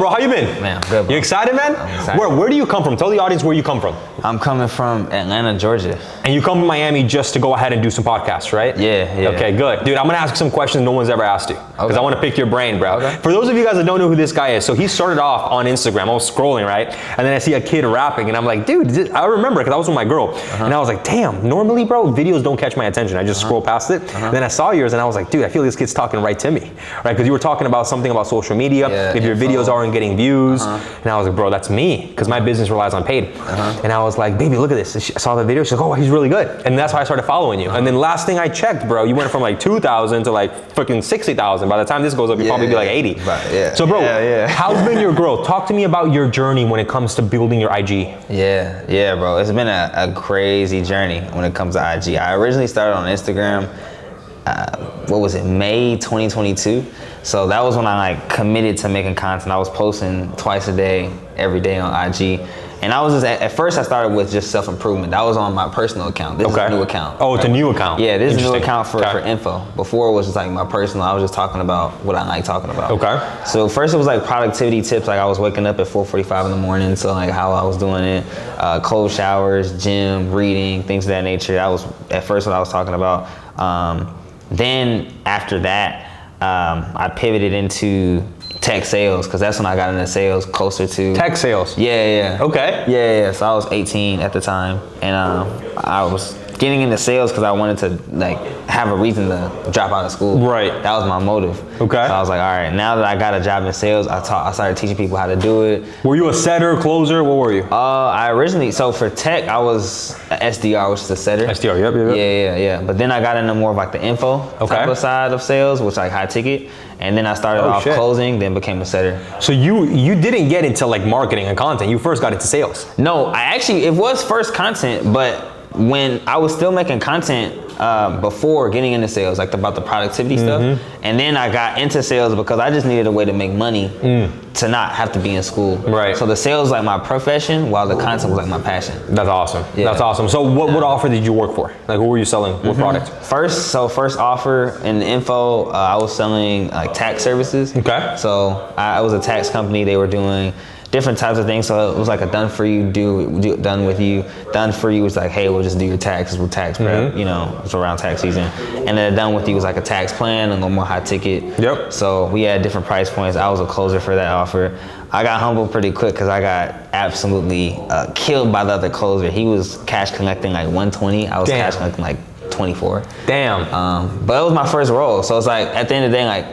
Bro, how you been? Man, I'm good, bro. You excited, man? I'm excited. Where do you come from? Tell the audience where you come from. I'm coming from Atlanta, Georgia. And you come to Miami just to go ahead and do some podcasts, right? Yeah. Okay, good. Dude, I'm gonna ask you some questions no one's ever asked you. Because I want to pick your brain, bro. Okay. For those of you guys that don't know who this guy is, so he started off on Instagram. I was scrolling, right? And then I see a kid rapping and I'm like, dude, I remember because I was with my girl. And I was like, damn, normally, bro, videos don't catch my attention. I just scroll past it. And then I saw yours and I was like, dude, I feel this kid's talking right to me, right? Because you were talking about something about social media, if your videos aren't getting views. And I was like, bro, that's me, because my business relies on paid. And I was like, baby, look at this. I saw the video. She's like, oh, he's really good. And that's why I started following you. And then last thing I checked, bro, you went from like 2,000 to like freaking 60,000. By the time this goes up, you'll probably be like 80. So, bro, how's been your growth? Talk to me about your journey when it comes to building your IG. Yeah, bro. It's been a crazy journey when it comes to IG. I originally started on Instagram, May 2022. So that was when I like committed to making content. I was posting twice a day, every day on IG. And I was just, at first I started with just self-improvement. That was on my personal account. This is a new account. Oh, it's a new account. Yeah, this is a new account for info. Before it was just like my personal, I was just talking about what I like talking about. Okay. So first it was like productivity tips, like I was waking up at 4:45 in the morning, so like how I was doing it, cold showers, gym, reading, things of that nature. That was at first what I was talking about. Then after that, I pivoted into tech sales, because that's when I got into sales closer to tech sales. Yeah. Okay. Yeah. So I was 18 at the time, and I was getting into sales because I wanted to like have a reason to drop out of school. Right. That was my motive. Okay. So I was like, all right, now that I got a job in sales, I started teaching people how to do it. Were you a setter, closer? What were you? I originally, so for tech, I was a SDR, which is a setter. SDR, yep. Yeah. But then I got into more of like the info type of side of sales, which like high ticket. And then I started off closing, then became a setter. So you didn't get into like marketing and content. You first got into sales. No, it was first content, but when I was still making content before getting into sales, like about the productivity stuff. And then I got into sales because I just needed a way to make money to not have to be in school. Right. So the sales was like my profession, while the content was like my passion. That's awesome. Yeah. That's awesome. So what offer did you work for? Like what were you selling? What product? First offer in the info, I was selling like tax services. Okay. So I was a tax company. They were doing different types of things. So it was like a done for you, done with you. Done for you was like, hey, we'll just do your taxes with tax prep. You know, it's around tax season. And then done with you was like a tax plan, a little more high ticket. Yep. So we had different price points. I was a closer for that offer. I got humbled pretty quick because I got absolutely killed by the other closer. He was cash collecting like 120. I was cash collecting like 24. Damn. But it was my first role. So it's like, at the end of the day, like,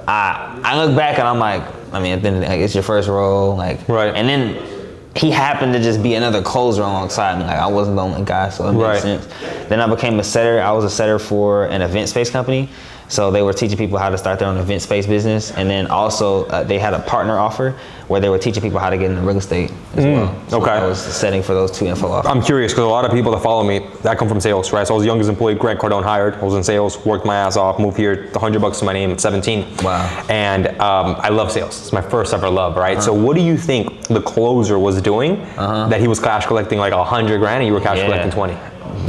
I look back and I'm like, I mean, at the end of the day, like, it's your first role, like, right. And then he happened to just be another closer alongside me. Like, I wasn't the only guy, so it made sense. Then I became a setter. I was a setter for an event space company. So they were teaching people how to start their own event space business. And then also they had a partner offer where they were teaching people how to get into real estate as well. So I was setting for those two info offers. I'm curious because a lot of people that follow me, that come from sales, right? So I was the youngest employee Grant Cardone hired. I was in sales, worked my ass off, moved here, $100 to my name at 17. Wow. And I love sales. It's my first ever love, right? So what do you think the closer was doing that he was cash collecting like 100 grand and you were cash collecting 20?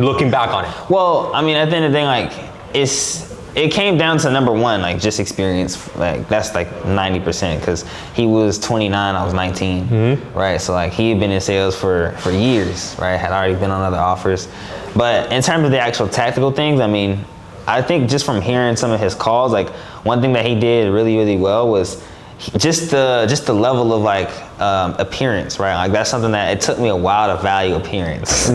Looking back on it. Well, I mean, at the end of the day, like, it came down to number one, like just experience. Like that's like 90%, because he was 29, I was 19, right? So like he had been in sales for years, right? Had already been on other offers. But in terms of the actual tactical things, I mean, I think just from hearing some of his calls, like one thing that he did really, really well was just the level of like appearance, right? Like that's something that it took me a while to value appearance.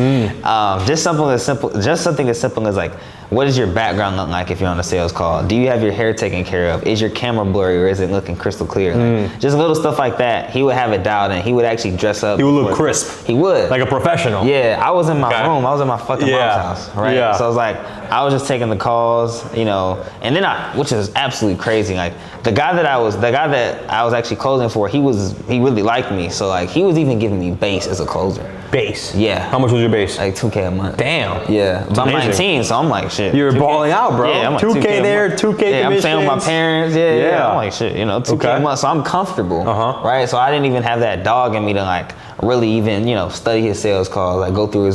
Just something as simple as like, what does your background look like if you're on a sales call? Do you have your hair taken care of? Is your camera blurry or is it looking crystal clear? Like, just little stuff like that. He would have it dialed in. He would actually dress up. He would look crisp. He would. Like a professional. Yeah, I was in my room. I was in my fucking mom's house, right? So I was like, I was just taking the calls, you know, and then which is absolutely crazy. Like the guy that I was actually closing for, he really liked me. So like he was even giving me base as a closer. Base? Yeah. How much was your base? Like $2K a month. Damn. Yeah. But I'm 19, so I'm like, shit. You're balling out, bro. Yeah, I'm like 2K there, 2K commissions. Yeah, I'm staying with my parents. Yeah. I'm like, shit, you know, 2K a month. So I'm comfortable, right? So I didn't even have that dog in me to like really even, you know, study his sales calls, like go through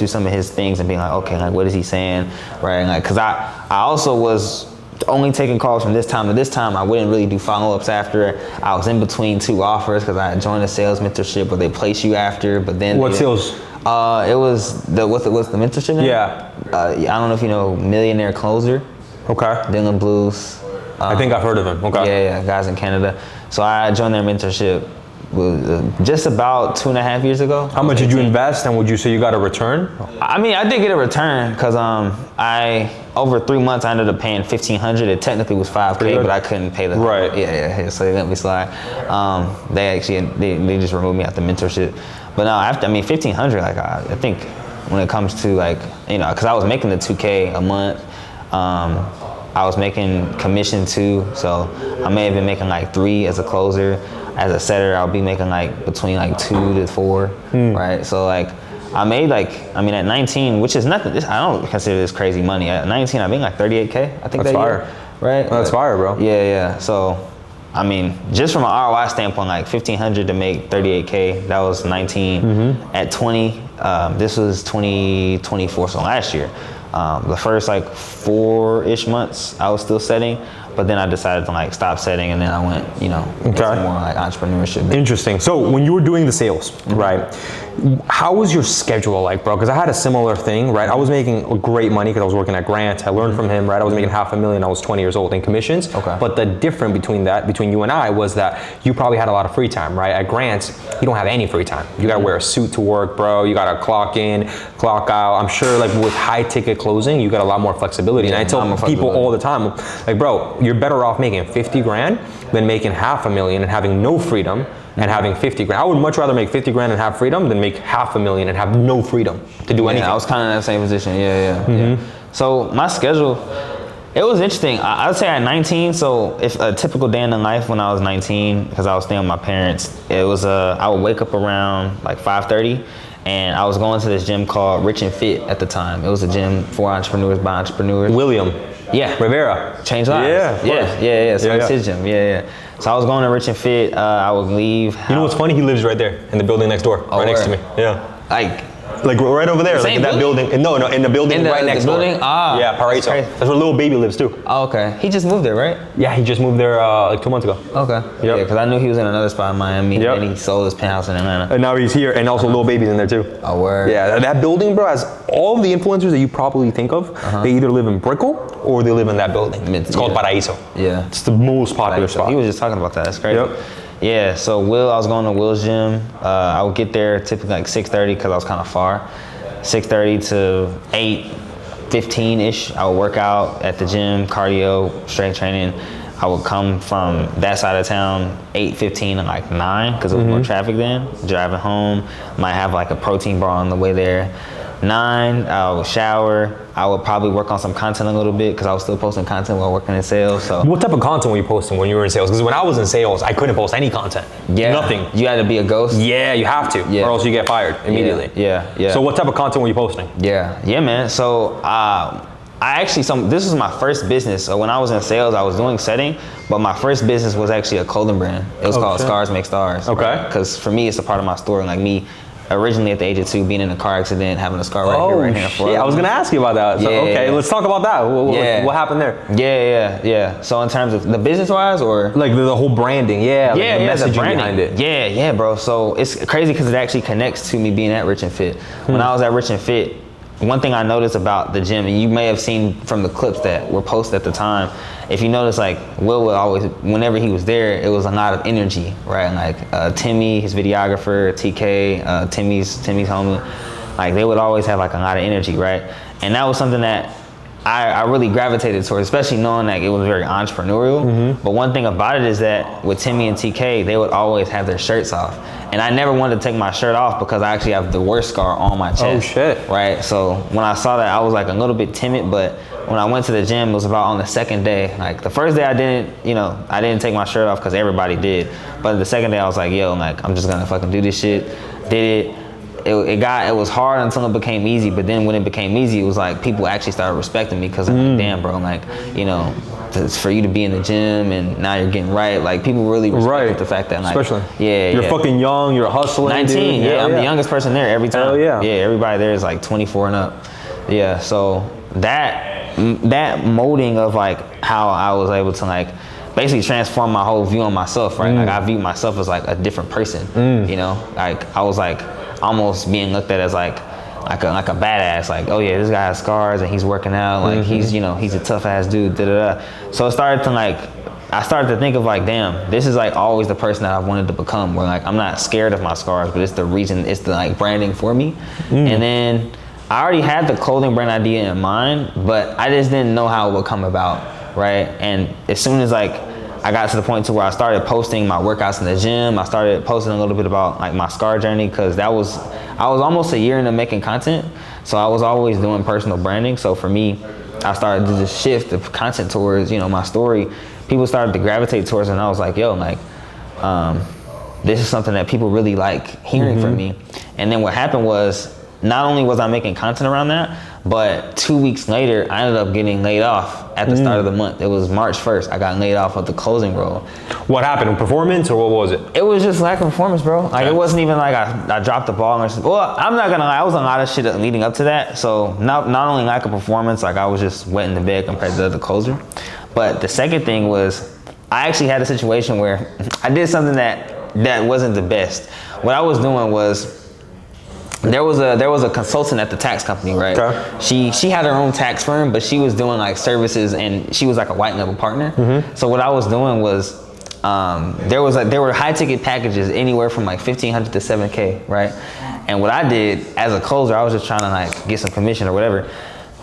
some of his things and being like, okay, like what is he saying, right? Like, cause I also was only taking calls from this time to this time. I wouldn't really do follow-ups after. I was in between 2 offers because I had joined a sales mentorship where they place you after, but then What sales? It was what's the mentorship name? Yeah. I don't know if you know Millionaire Closer. Okay. Dylan Blues. I think I've heard of him. Okay. Yeah, guys in Canada. So I joined their mentorship just about 2.5 years ago. How much did you invest, and would you say you got a return? I mean, I did get a return because I over 3 months I ended up paying $1,500. It technically was $5K, but I couldn't pay the right. Yeah. So they let me slide. They just removed me out the mentorship. But no, after $1,500, like I think when it comes to like because I was making the $2K a month. I was making commission too, so I may have been making like 3 as a closer. As a setter, I'll be making like between like 2 to 4, right? So like I made at 19, which is nothing. I don't consider this crazy money. At 19, I made like 38K. I think that's fire, right? That's fire, bro. Yeah. So I mean, just from an ROI standpoint, like $1,500 to make 38K, that was 19. At 20, this was 2024, so last year. The first like 4-ish months I was still setting, but then I decided to like stop setting, and then I went, into more like entrepreneurship. Interesting. So when you were doing the sales, right, how was your schedule like, bro? Because I had a similar thing, right? I was making great money because I was working at Grant. I learned from him, right? I was making $500,000. I was 20 years old in commissions. Okay. But the difference between you and I was that you probably had a lot of free time, right? At Grant, you don't have any free time. You gotta wear a suit to work, bro. You gotta clock in, clock out. I'm sure like with high ticket closing, you got a lot more flexibility. And I tell people all the time, like, bro, you're better off making 50 grand than making $500,000 and having no freedom and having 50 grand. I would much rather make 50 grand and have freedom than make $500,000 and have no freedom to do anything. I was kind of in that same position. Yeah. So my schedule, it was interesting. I would say at 19, so if a typical day in the life when I was 19, because I was staying with my parents, it was I would wake up around like 5:30, and I was going to this gym called Rich and Fit at the time. It was a gym for entrepreneurs by entrepreneurs. William. Yeah. Rivera. Change lives. Yeah. So it's his gym. Yeah. So I was going to Rich and Fit. I would leave. You know what's funny? He lives right there in the building next door, right next to me. Yeah. Like right over there, like in that building. No, in the building right next door. Yeah, Paraiso. That's where little baby lives too. Oh, okay. He just moved there, right? Yeah, he just moved there like 2 months ago. Okay. Yep. Yeah, because I knew he was in another spot in Miami, and he sold his penthouse in Atlanta. And now he's here, and also little baby's in there too. Oh, word. Yeah, that building, bro, has all the influencers that you probably think of. They either live in Brickell or they live in that building. It's called Paraiso. Yeah. It's the most popular spot. He was just talking about that. That's crazy. Yep. Yeah, so I was going to Will's gym. I would get there typically like 6:30 because I was kind of far. 6:30 to 8:15-ish. I would work out at the gym, cardio, strength training. I would come from that side of town 8:15 to like 9 because there was more traffic then. Driving home, might have like a protein bar on the way there. 9, I would shower. I would probably work on some content a little bit because I was still posting content while working in sales. So what type of content were you posting when you were in sales? Because when I was in sales, I couldn't post any content. Yeah. Nothing. You had to be a ghost? Yeah, you have to, or else you get fired immediately. Yeah. So what type of content were you posting? Yeah, man. So this was my first business. So when I was in sales, I was doing setting, but my first business was actually a clothing brand. It was called Scars Make Stars. Okay. Because for me, it's a part of my story. Like me, originally at the age of 2, being in a car accident, having a scar right here. Shit. I was gonna ask you about that. So, let's talk about that. What happened there? Yeah. So in terms of the business-wise, or like the whole branding, the messaging behind it. Yeah, bro. So it's crazy because it actually connects to me being at Rich and Fit. When I was at Rich and Fit, one thing I noticed about the gym, and you may have seen from the clips that were posted at the time, if you notice, like Will would always, whenever he was there, it was a lot of energy, right? Like Timmy, his videographer, TK, Timmy's homie, like they would always have like a lot of energy, right? And that was something that I really gravitated towards, especially knowing that it was very entrepreneurial. But one thing about it is that with Timmy and TK, they would always have their shirts off. And I never wanted to take my shirt off because I actually have the worst scar on my chest. Oh shit. Right, so when I saw that, I was like a little bit timid, but when I went to the gym, it was about on the second day. Like the first day I didn't take my shirt off because everybody did. But the second day I was like, I'm just gonna fucking do this shit. Did it. It was hard until it became easy, but then when it became easy, it was like people actually started respecting me because I'm like, damn, bro, like, it's for you to be in the gym and now you're getting right. Like people really respect the fact that, like, especially, you're fucking young, you're hustling. 19, dude. I'm the youngest person there every time. Hell yeah. Yeah, everybody there is like 24 and up. Yeah, so that that molding of like how I was able to like basically transform my whole view on myself, right? Like I view myself as like a different person, you know? Like I was like almost being looked at as like a badass, like, oh yeah, this guy has scars and he's working out, like he's, you know, he's a tough ass dude, da da da. So it started to like, I started to think of like, damn, this is like always the person that I wanted to become, where like I'm not scared of my scars, but it's the reason, it's the like branding for me. And then I already had the clothing brand idea in mind, but I just didn't know how it would come about, right? And as soon as like I got to the point to where I started posting my workouts in the gym, I started posting a little bit about like my scar journey, because I was almost a year into making content, so I was always doing personal branding. So for me, I started to just shift the content towards, you know, my story. People started to gravitate towards it, and I was like, yo, like, this is something that people really like hearing from me. And then what happened was, not only was I making content around that, but 2 weeks later, I ended up getting laid off at the start of the month. It was March 1st. I got laid off of the closing role. What happened? Performance, or what was it? It was just lack of performance, bro. Like it wasn't even like I dropped the ball. Well, I'm not gonna lie, I was on a lot of shit leading up to that. So not only lack of performance, like I was just wet in the bed compared to the closer. But the second thing was, I actually had a situation where I did something that wasn't the best. What I was doing was, there was a consultant at the tax company, right? Okay. She had her own tax firm, but she was doing like services, and she was like a white label partner. So what I was doing was, there were high ticket packages anywhere from like 1,500 to 7K, right? And what I did as a closer, I was just trying to like get some commission or whatever.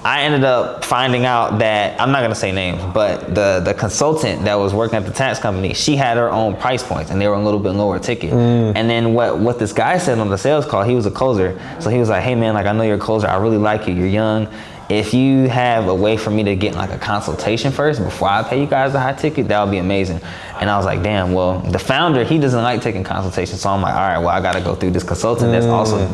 I ended up finding out that, I'm not gonna say names, but the consultant that was working at the tax company, she had her own price points, and they were a little bit lower ticket. And then what this guy said on the sales call, he was a closer, so he was like, hey man, like I know you're a closer, I really like you, you're young. If you have a way for me to get like a consultation first before I pay you guys the high ticket, that would be amazing. And I was like, damn, well, the founder, he doesn't like taking consultations. So I'm like, all right, well, I got to go through this consultant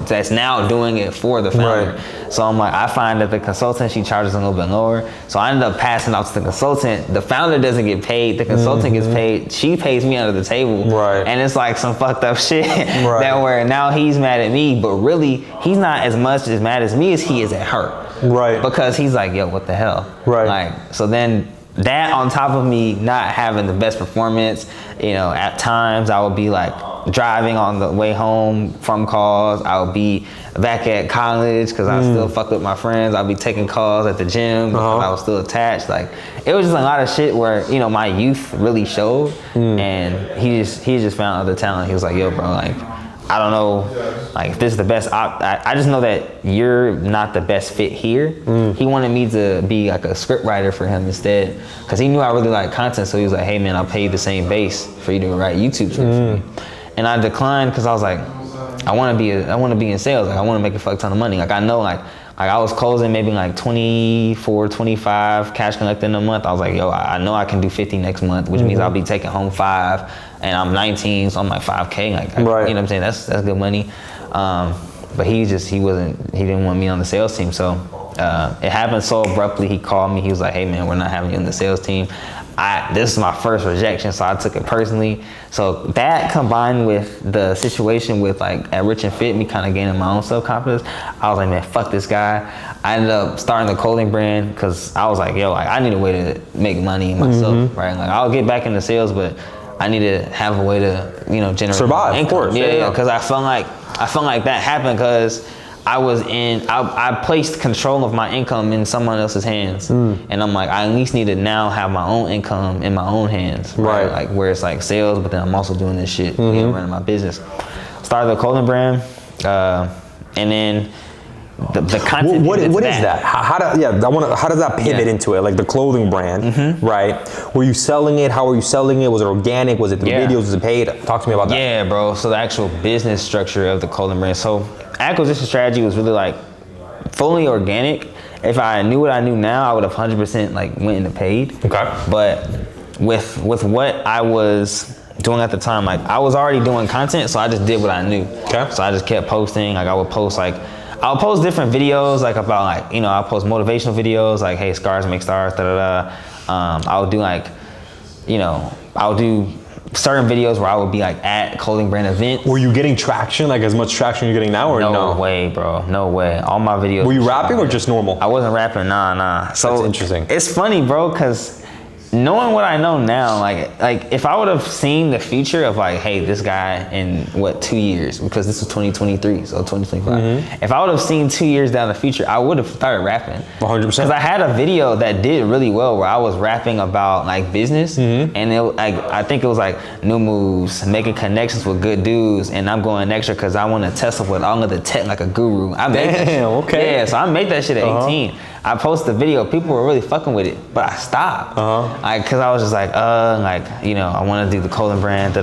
that's now doing it for the founder. Right. So I'm like, I find that the consultant, she charges a little bit lower. So I ended up passing out to the consultant. The founder doesn't get paid. The consultant gets paid. She pays me under the table. Right. And it's like some fucked up shit that where now he's mad at me, but really he's not as much as mad as me as he is at her. Right. Because he's like, yo, what the hell? Right. Like, so then that on top of me not having the best performance, you know, at times I would be like driving on the way home from calls. I would be back at college because I still fuck with my friends. I'd be taking calls at the gym because I was still attached. Like, it was just a lot of shit where, you know, my youth really showed. And he just found other talent. He was like, yo, bro, like, I don't know, like, if this is the best I just know that you're not the best fit here. He wanted me to be like a script writer for him instead, because he knew I really like content. So he was like, hey man, I'll pay you the same base for you to write YouTube scripts for me. And I declined because I was like, I want to be in sales. Like, I want to make a fuck ton of money. Like, I know, like I was closing maybe like 24, 25 cash collected in a month. I was like, yo, I know I can do 50 next month, which means I'll be taking home 5, and I'm 19, so I'm like 5K. Like, you know what I'm saying? That's good money. But he didn't want me on the sales team. So it happened so abruptly. He called me. He was like, hey man, we're not having you on the sales team. This is my first rejection, so I took it personally. So that combined with the situation with like at Rich and Fit, me kind of gaining my own self-confidence, I was like, man, fuck this guy. I ended up starting the clothing brand because I was like, yo, like, I need a way to make money myself, right? Like, I'll get back into sales, but I need to have a way to, you know, generate survive, income. Of course. Yeah, because I felt like that happened because I placed control of my income in someone else's hands. And I'm like, I at least need to now have my own income in my own hands. Right. Like, where it's like sales, but then I'm also doing this shit, you know, running my business. Started the clothing brand, and then the content. What is that? How does that pivot into it? Like the clothing brand, right? Were you selling it? How were you selling it? Was it organic? Was it through videos? Was it paid? Talk to me about that. Yeah, bro. So the actual business structure of the clothing brand. So acquisition strategy was really like fully organic. If I knew what I knew now, I would have 100% like went into paid. Okay. But with what I was doing at the time, like I was already doing content, so I just did what I knew. Okay. So I just kept posting. Like, I'll post different videos, like about like, you know, I'll post motivational videos like, hey, scars make stars, da da da. I'll do like, you know, I'll do certain videos where I would be like at clothing brand events. Were you getting traction, like as much traction you're getting now, or no? No way, bro. No way. All my videos. Were you rapping or just normal? I wasn't rapping. Nah. So that's interesting. It's funny, bro, because knowing what I know now, like if I would have seen the future of like, hey, this guy in 2 years, because this was 2023, so 2025. If I would have seen 2 years down the future, I would have started rapping. 100%. Because I had a video that did really well where I was rapping about like business, and I think it was like new moves, making connections with good dudes, and I'm going extra because I want to test up with all of the tech like a guru. I made that shit. Okay. Yeah, so I made that shit at 18. I posted the video, people were really fucking with it, but I stopped. Cause I was just like, I want to do the clothing brand,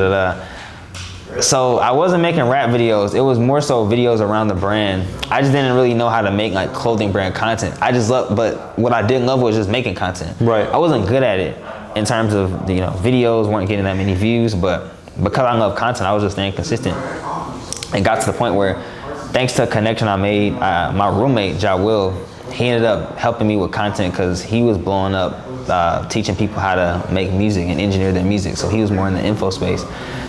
So I wasn't making rap videos. It was more so videos around the brand. I just didn't really know how to make like clothing brand content. But what I didn't love was just making content. Right. I wasn't good at it in terms of, videos weren't getting that many views, but because I love content, I was just staying consistent. It got to the point where, thanks to a connection I made, my roommate, Ja Will, he ended up helping me with content because he was blowing up, teaching people how to make music and engineer their music. So he was more in the info space.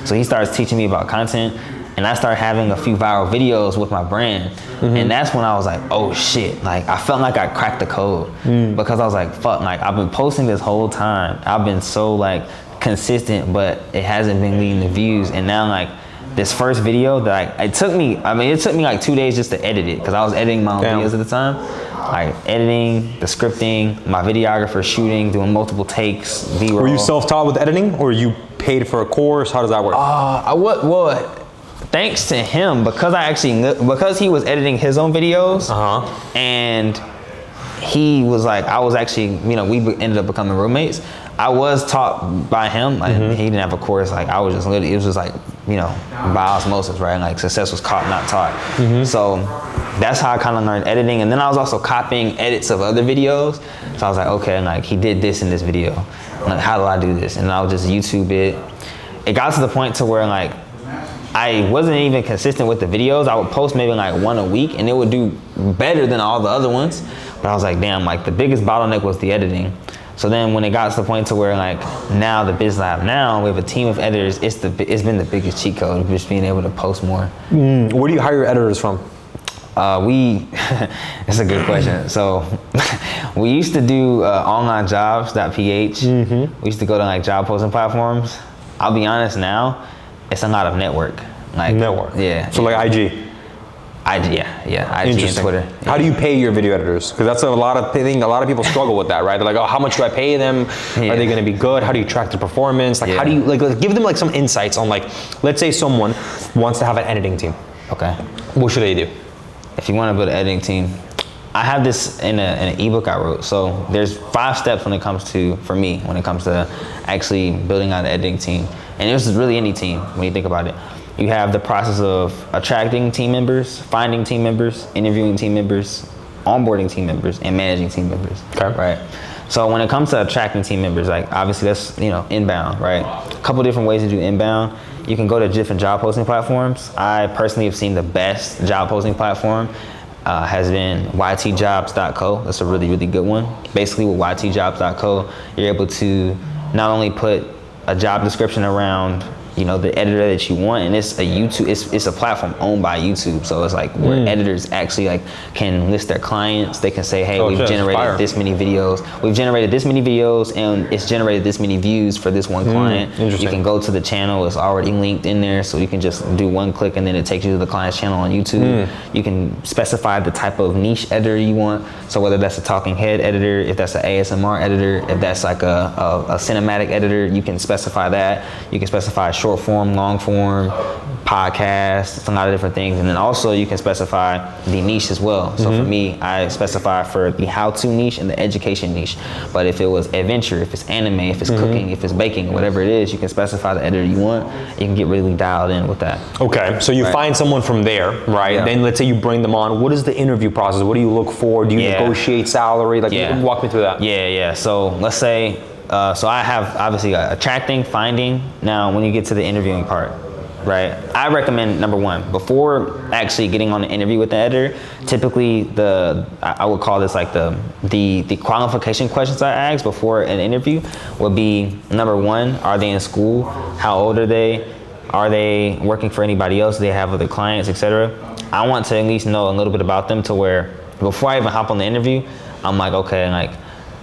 So he starts teaching me about content, and I started having a few viral videos with my brand. And that's when I was like, oh shit, like I felt like I cracked the code because I was like, fuck, like I've been posting this whole time. I've been so like consistent, but it hasn't been leading the views. And now like this first video that it took me like 2 days just to edit it because I was editing my own videos at the time. Like editing, the scripting, my videographer shooting, doing multiple takes, B-roll. Were you self-taught with editing, or you paid for a course? How does that work? Thanks to him, because he was editing his own videos, and he was like, I was actually, we ended up becoming roommates. I was taught by him. Like, he didn't have a course. Like I was just literally, it was just like, by osmosis, right? Like success was caught, not taught. So that's how I kind of learned editing. And then I was also copying edits of other videos. So I was like, okay, like he did this in this video. Like, how do I do this? And I would just YouTube it. It got to the point to where like, I wasn't even consistent with the videos. I would post maybe like one a week and it would do better than all the other ones. But I was like, damn, like the biggest bottleneck was the editing. So then when it got to the point to where like now the business I have now, we have a team of editors, it's been the biggest cheat code, just being able to post more. Where do you hire your editors from? It's a good question. So we used to do onlinejobs.ph. We used to go to like job posting platforms. I'll be honest now, it's a lot of network. Like network? Yeah. So like IG? IG, yeah, IG and Twitter. Yeah. How do you pay your video editors? Because that's a lot of people struggle with that, right? They're like, oh, how much do I pay them? Are they going to be good? How do you track their performance? Like, how do you like give them like some insights on like, let's say someone wants to have an editing team. Okay. What should they do? If you want to build an editing team, I have this in an ebook I wrote. So there's 5 steps when it comes to actually building out an editing team. And this is really any team when you think about it. You have the process of attracting team members, finding team members, interviewing team members, onboarding team members, and managing team members. Okay. Right. So when it comes to attracting team members, like obviously that's inbound, right? A couple different ways to do inbound. You can go to different job posting platforms. I personally have seen the best job posting platform has been ytjobs.co. That's a really, really good one. Basically with ytjobs.co, you're able to not only put a job description around the editor that you want, and it's a platform owned by YouTube, so it's like where editors actually like can list their clients. They can say, hey, we've generated this many videos, and it's generated this many views for this one client. You can go to the channel, it's already linked in there, so you can just do one click and then it takes you to the client's channel on YouTube. You can specify the type of niche editor you want, so whether that's a talking head editor, if that's an ASMR editor, if that's like a cinematic editor, you can specify that. You can specify short form, long form, podcast, it's a lot of different things. And then also you can specify the niche as well. So for me, I specify for the how-to niche and the education niche. But if it was adventure, if it's anime, if it's cooking, if it's baking, whatever it is, you can specify the editor you want. You can get really dialed in with that. Okay, so you find someone from there, right? Yeah. Then let's say you bring them on. What is the interview process? What do you look for? Do you negotiate salary? Like, walk me through that. Yeah. So let's say, so I have obviously attracting, finding. Now, when you get to the interviewing part, right? I recommend number one, before actually getting on the interview with the editor, typically I would call this like the qualification questions I ask before an interview would be number one, are they in school? How old are they? Are they working for anybody else? Do they have other clients, etc.? I want to at least know a little bit about them to where before I even hop on the interview, I'm like, okay, like,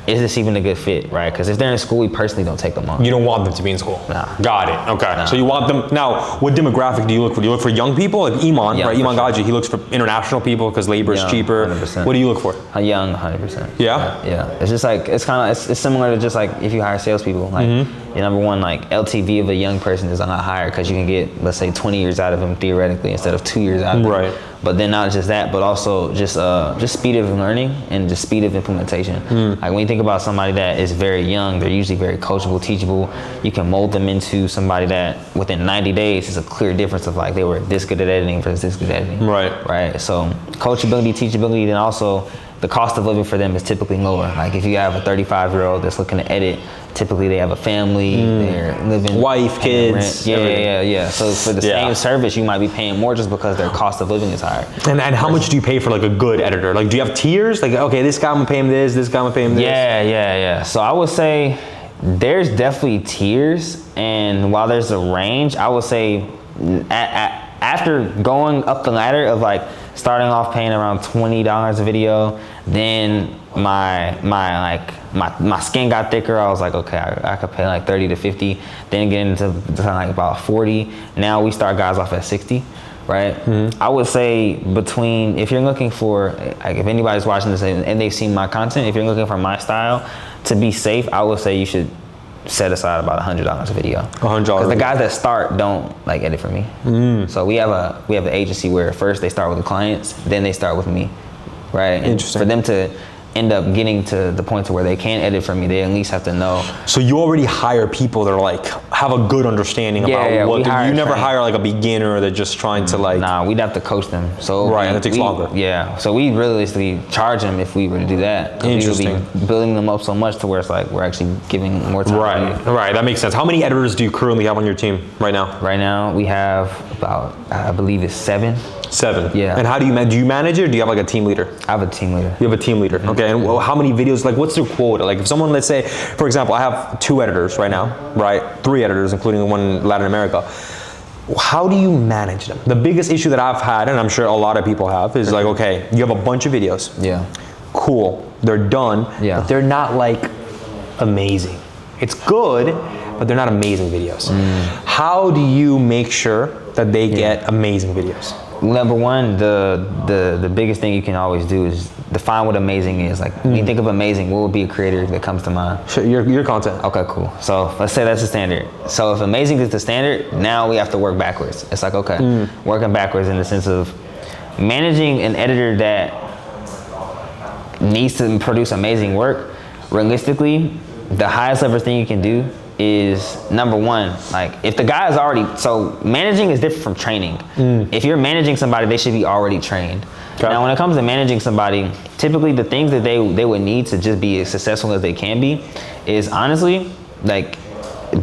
is this even a good fit, right? Because if they're in school, we personally don't take them on. You don't want them to be in school? Nah. Got it, okay. Nah. So you want them, now, what demographic do you look for? Do you look for young people? Like Iman, Yeah, right? for Iman sure. Gaji, he looks for international people because labor is Yeah, cheaper. 100%. What do you look for? A young 100%. Yeah? Yeah. It's just like, it's kind of, it's similar to just like if you hire salespeople. Like, your number one, like, LTV of a young person is a lot higher because you can get, let's say, 20 years out of them theoretically instead of 2 years out of them. Right. But then not just that, but also just speed of learning and just speed of implementation. Like when you think about somebody that is very young, they're usually very coachable, teachable. You can mold them into somebody that within 90 days is a clear difference of like they were this good at editing versus this good at editing. Right. Right. So coachability, teachability, then also the cost of living for them is typically lower. Like if you have a 35-year-old that's looking to edit, typically they have a family, they're living, wife, kids, yeah. So for the same service, you might be paying more just because their cost of living is higher. And how much do you pay for like a good editor? Like, do you have tiers? Like, okay, this guy I'm gonna pay him this guy I'm gonna pay him this. Yeah. So I would say there's definitely tiers, and while there's a range, I would say after going up the ladder of like starting off paying around $20 a video, then my skin got thicker. I was like, okay, I could pay like 30 to 50, then get into like about 40. Now we start guys off at 60, right? I would say between, if you're looking for, like if anybody's watching this and they've seen my content, if you're looking for my style, to be safe, I would say you should set aside about $100 a video. $100. Because the guys that start don't like edit for me. So we have an agency where first they start with the clients, then they start with me, right? And interesting. for them to end up getting to the point to where they can edit for me, they at least have to know. So you already hire people that are like have a good understanding about what you never hire like a beginner that's just trying to like. Nah, we'd have to coach them. So right, and it takes longer. Yeah, so we realistically charge them if we were to do that. Interesting. We would be building them up so much to where it's like we're actually giving more time. Right, that makes sense. How many editors do you currently have on your team right now? Right now we have about, I believe it's 7. 7. Yeah. And how do you manage it, or do you have like a team leader? I have a team leader. You have a team leader. Okay. And how many videos? Like, what's their quota? Like, if someone, let's say, for example, I have 2 editors right now, right? 3 editors, including the one in Latin America. How do you manage them? The biggest issue that I've had, and I'm sure a lot of people have, is like, okay, you have a bunch of videos. Yeah. Cool. They're done. Yeah. But they're not like amazing. It's good, but they're not amazing videos. How do you make sure that they get amazing videos? Number one, the biggest thing you can always do is define what amazing is. Like when you think of amazing, what would be a creator that comes to mind? Sure, your content. Okay, cool. So let's say that's the standard. So if amazing is the standard, now we have to work backwards. It's like, okay, working backwards in the sense of managing an editor that needs to produce amazing work. Realistically, the highest level thing you can do is number one, like if the guy is already, so managing is different from training. If you're managing somebody, they should be already trained. Okay. Now when it comes to managing somebody, typically the things that they would need to just be as successful as they can be is honestly like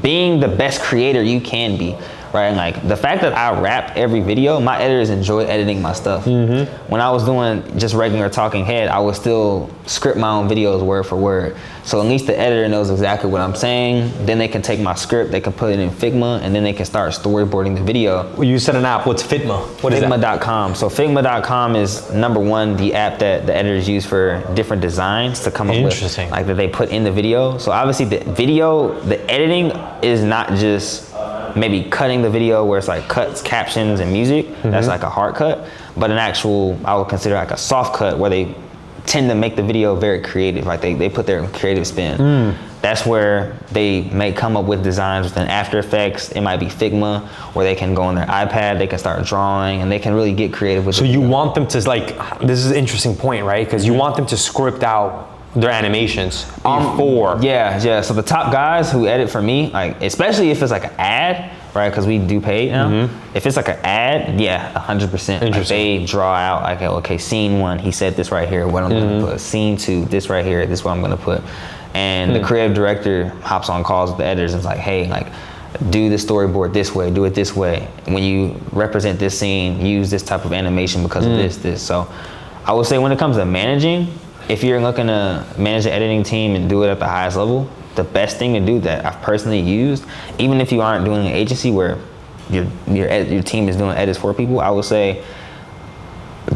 being the best creator you can be. Right, like the fact that I rap every video, my editors enjoy editing my stuff. When I was doing just regular talking head, I would still script my own videos word for word. So at least the editor knows exactly what I'm saying. Then they can take my script, they can put it in Figma, and then they can start storyboarding the video. Well, you said an app. What's Figma? What is that? Figma.com. So Figma.com is number one, the app that the editors use for different designs to come up with, like that they put in the video. So obviously the editing is not just maybe cutting the video where it's like cuts, captions, and music. That's like a hard cut. But an actual, I would consider like a soft cut where they tend to make the video very creative. Like they put their creative spin. That's where they may come up with designs within After Effects. It might be Figma, where they can go on their iPad, they can start drawing, and they can really get creative with it. So you want them to, like, this is an interesting point, right? Because you want them to script out their animations before. Yeah. So the top guys who edit for me, like especially if it's like an ad, right? Because we do pay now. If it's like an ad, 100%. Like they draw out like, okay, scene 1, he said this right here, what I'm gonna put. Scene 2, this right here, this is what I'm gonna put. And the creative director hops on calls with the editors and is like, hey, like do the storyboard this way, do it this way. When you represent this scene, use this type of animation because of this. So I would say when it comes to managing, if you're looking to manage the editing team and do it at the highest level, the best thing to do that I've personally used, even if you aren't doing an agency where your team is doing edits for people, I would say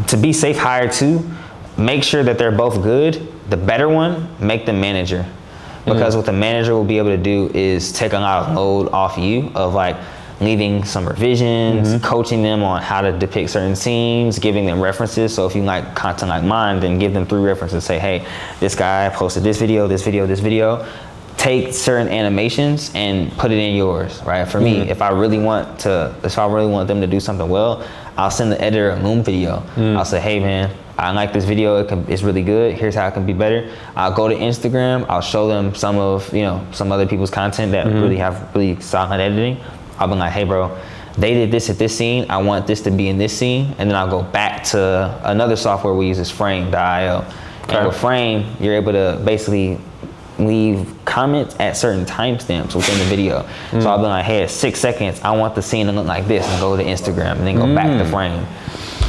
to be safe, hire two, make sure that they're both good. The better one, make them manager. Because what the manager will be able to do is take a lot of load off you of like leaving some revisions, coaching them on how to depict certain scenes, giving them references. So if you like content like mine, then give them 3 references. Say, hey, this guy posted this video, this video, this video. Take certain animations and put it in yours, right? For me, if I really want them to do something well, I'll send the editor a Loom video. I'll say, hey man, I like this video, it's really good, here's how it can be better. I'll go to Instagram, I'll show them some of, some other people's content that really have really solid editing. I'll be like, hey bro, they did this at this scene, I want this to be in this scene, and then I'll go back to another software we use is Frame.io. And with Frame, you're able to basically leave comments at certain timestamps within the video. So I'll be like, hey, at 6 seconds, I want the scene to look like this, and go to Instagram, and then go back to Frame.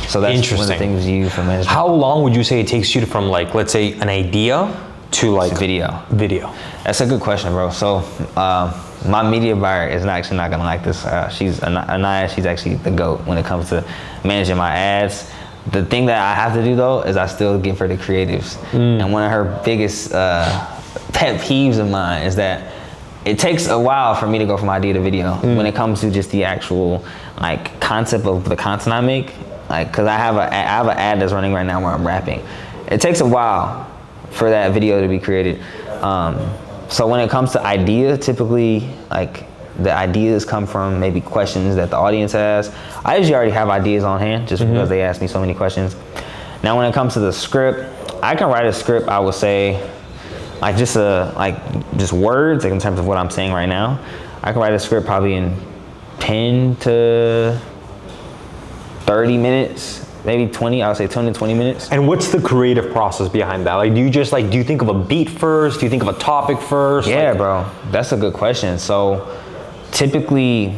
So that's one of the things you use for management. How long would you say it takes you to, from like, let's say an idea to like video? That's a good question, bro. So my media buyer is actually not gonna like this. Anaya, she's actually the GOAT when it comes to managing my ads. The thing that I have to do though is I still give her the creatives. And one of her biggest pet peeves of mine is that it takes a while for me to go from idea to video when it comes to just the actual like concept of the content I make. Like, cause I have an ad that's running right now where I'm rapping. It takes a while for that video to be created. So when it comes to idea, typically like the ideas come from maybe questions that the audience has. I usually already have ideas on hand just because they ask me so many questions. Now when it comes to the script, I can write a script, I would say, like just words, like in terms of what I'm saying right now. I can write a script probably in 10 to 30 minutes, maybe 20, I would say 10 to 20 minutes. And what's the creative process behind that? Like, do you think of a beat first? Do you think of a topic first? Yeah, bro, that's a good question. So typically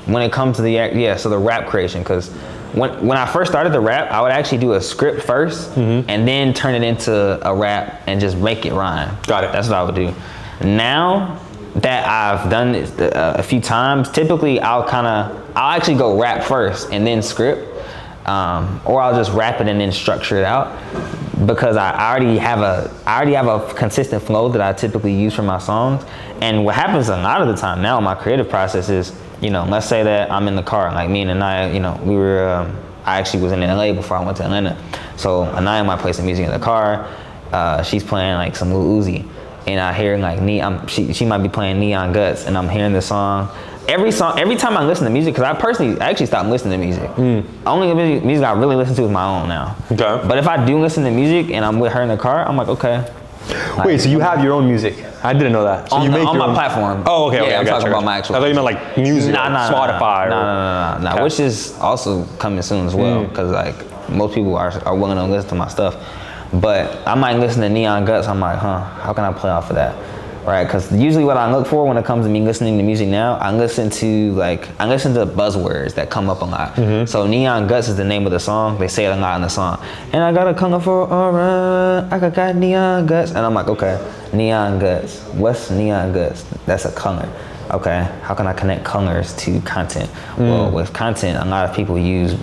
when it comes to the rap creation, because when I first started the rap, I would actually do a script first and then turn it into a rap and just make it rhyme. Got it. That's what I would do. Now that I've done it a few times, typically I'll actually go rap first and then script. Or I'll just rap it and then structure it out, because I already have a consistent flow that I typically use for my songs. And what happens a lot of the time now in my creative process is, let's say that I'm in the car, like me and Anaya, I actually was in LA before I went to Atlanta. So Anaya might play some music in the car. She's playing like some Lil Uzi, and I hear like she might be playing Neon Guts, and I'm hearing the song. Every time I listen to music, because I actually stopped listening to music. Only music I really listen to is my own now. Okay. But if I do listen to music and I'm with her in the car, I'm like, okay. Wait, so you have your own music? I didn't know that. So on you make my platform. Oh, okay. Yeah, I'm talking about my actual. I thought you meant like music, Spotify. No. Okay. Which is also coming soon as well, because like most people are willing to listen to my stuff. But I might listen to Neon Guts. I'm like, how can I play off of that? Right, because usually what I look for when it comes to me listening to music now, I listen to buzzwords that come up a lot. So Neon Guts is the name of the song. They say it a lot in the song. And I got a kung for a run. I got neon guts. And I'm like, okay, neon guts. What's neon guts? That's a color. Okay, how can I connect colors to content? Well, with content, a lot of people use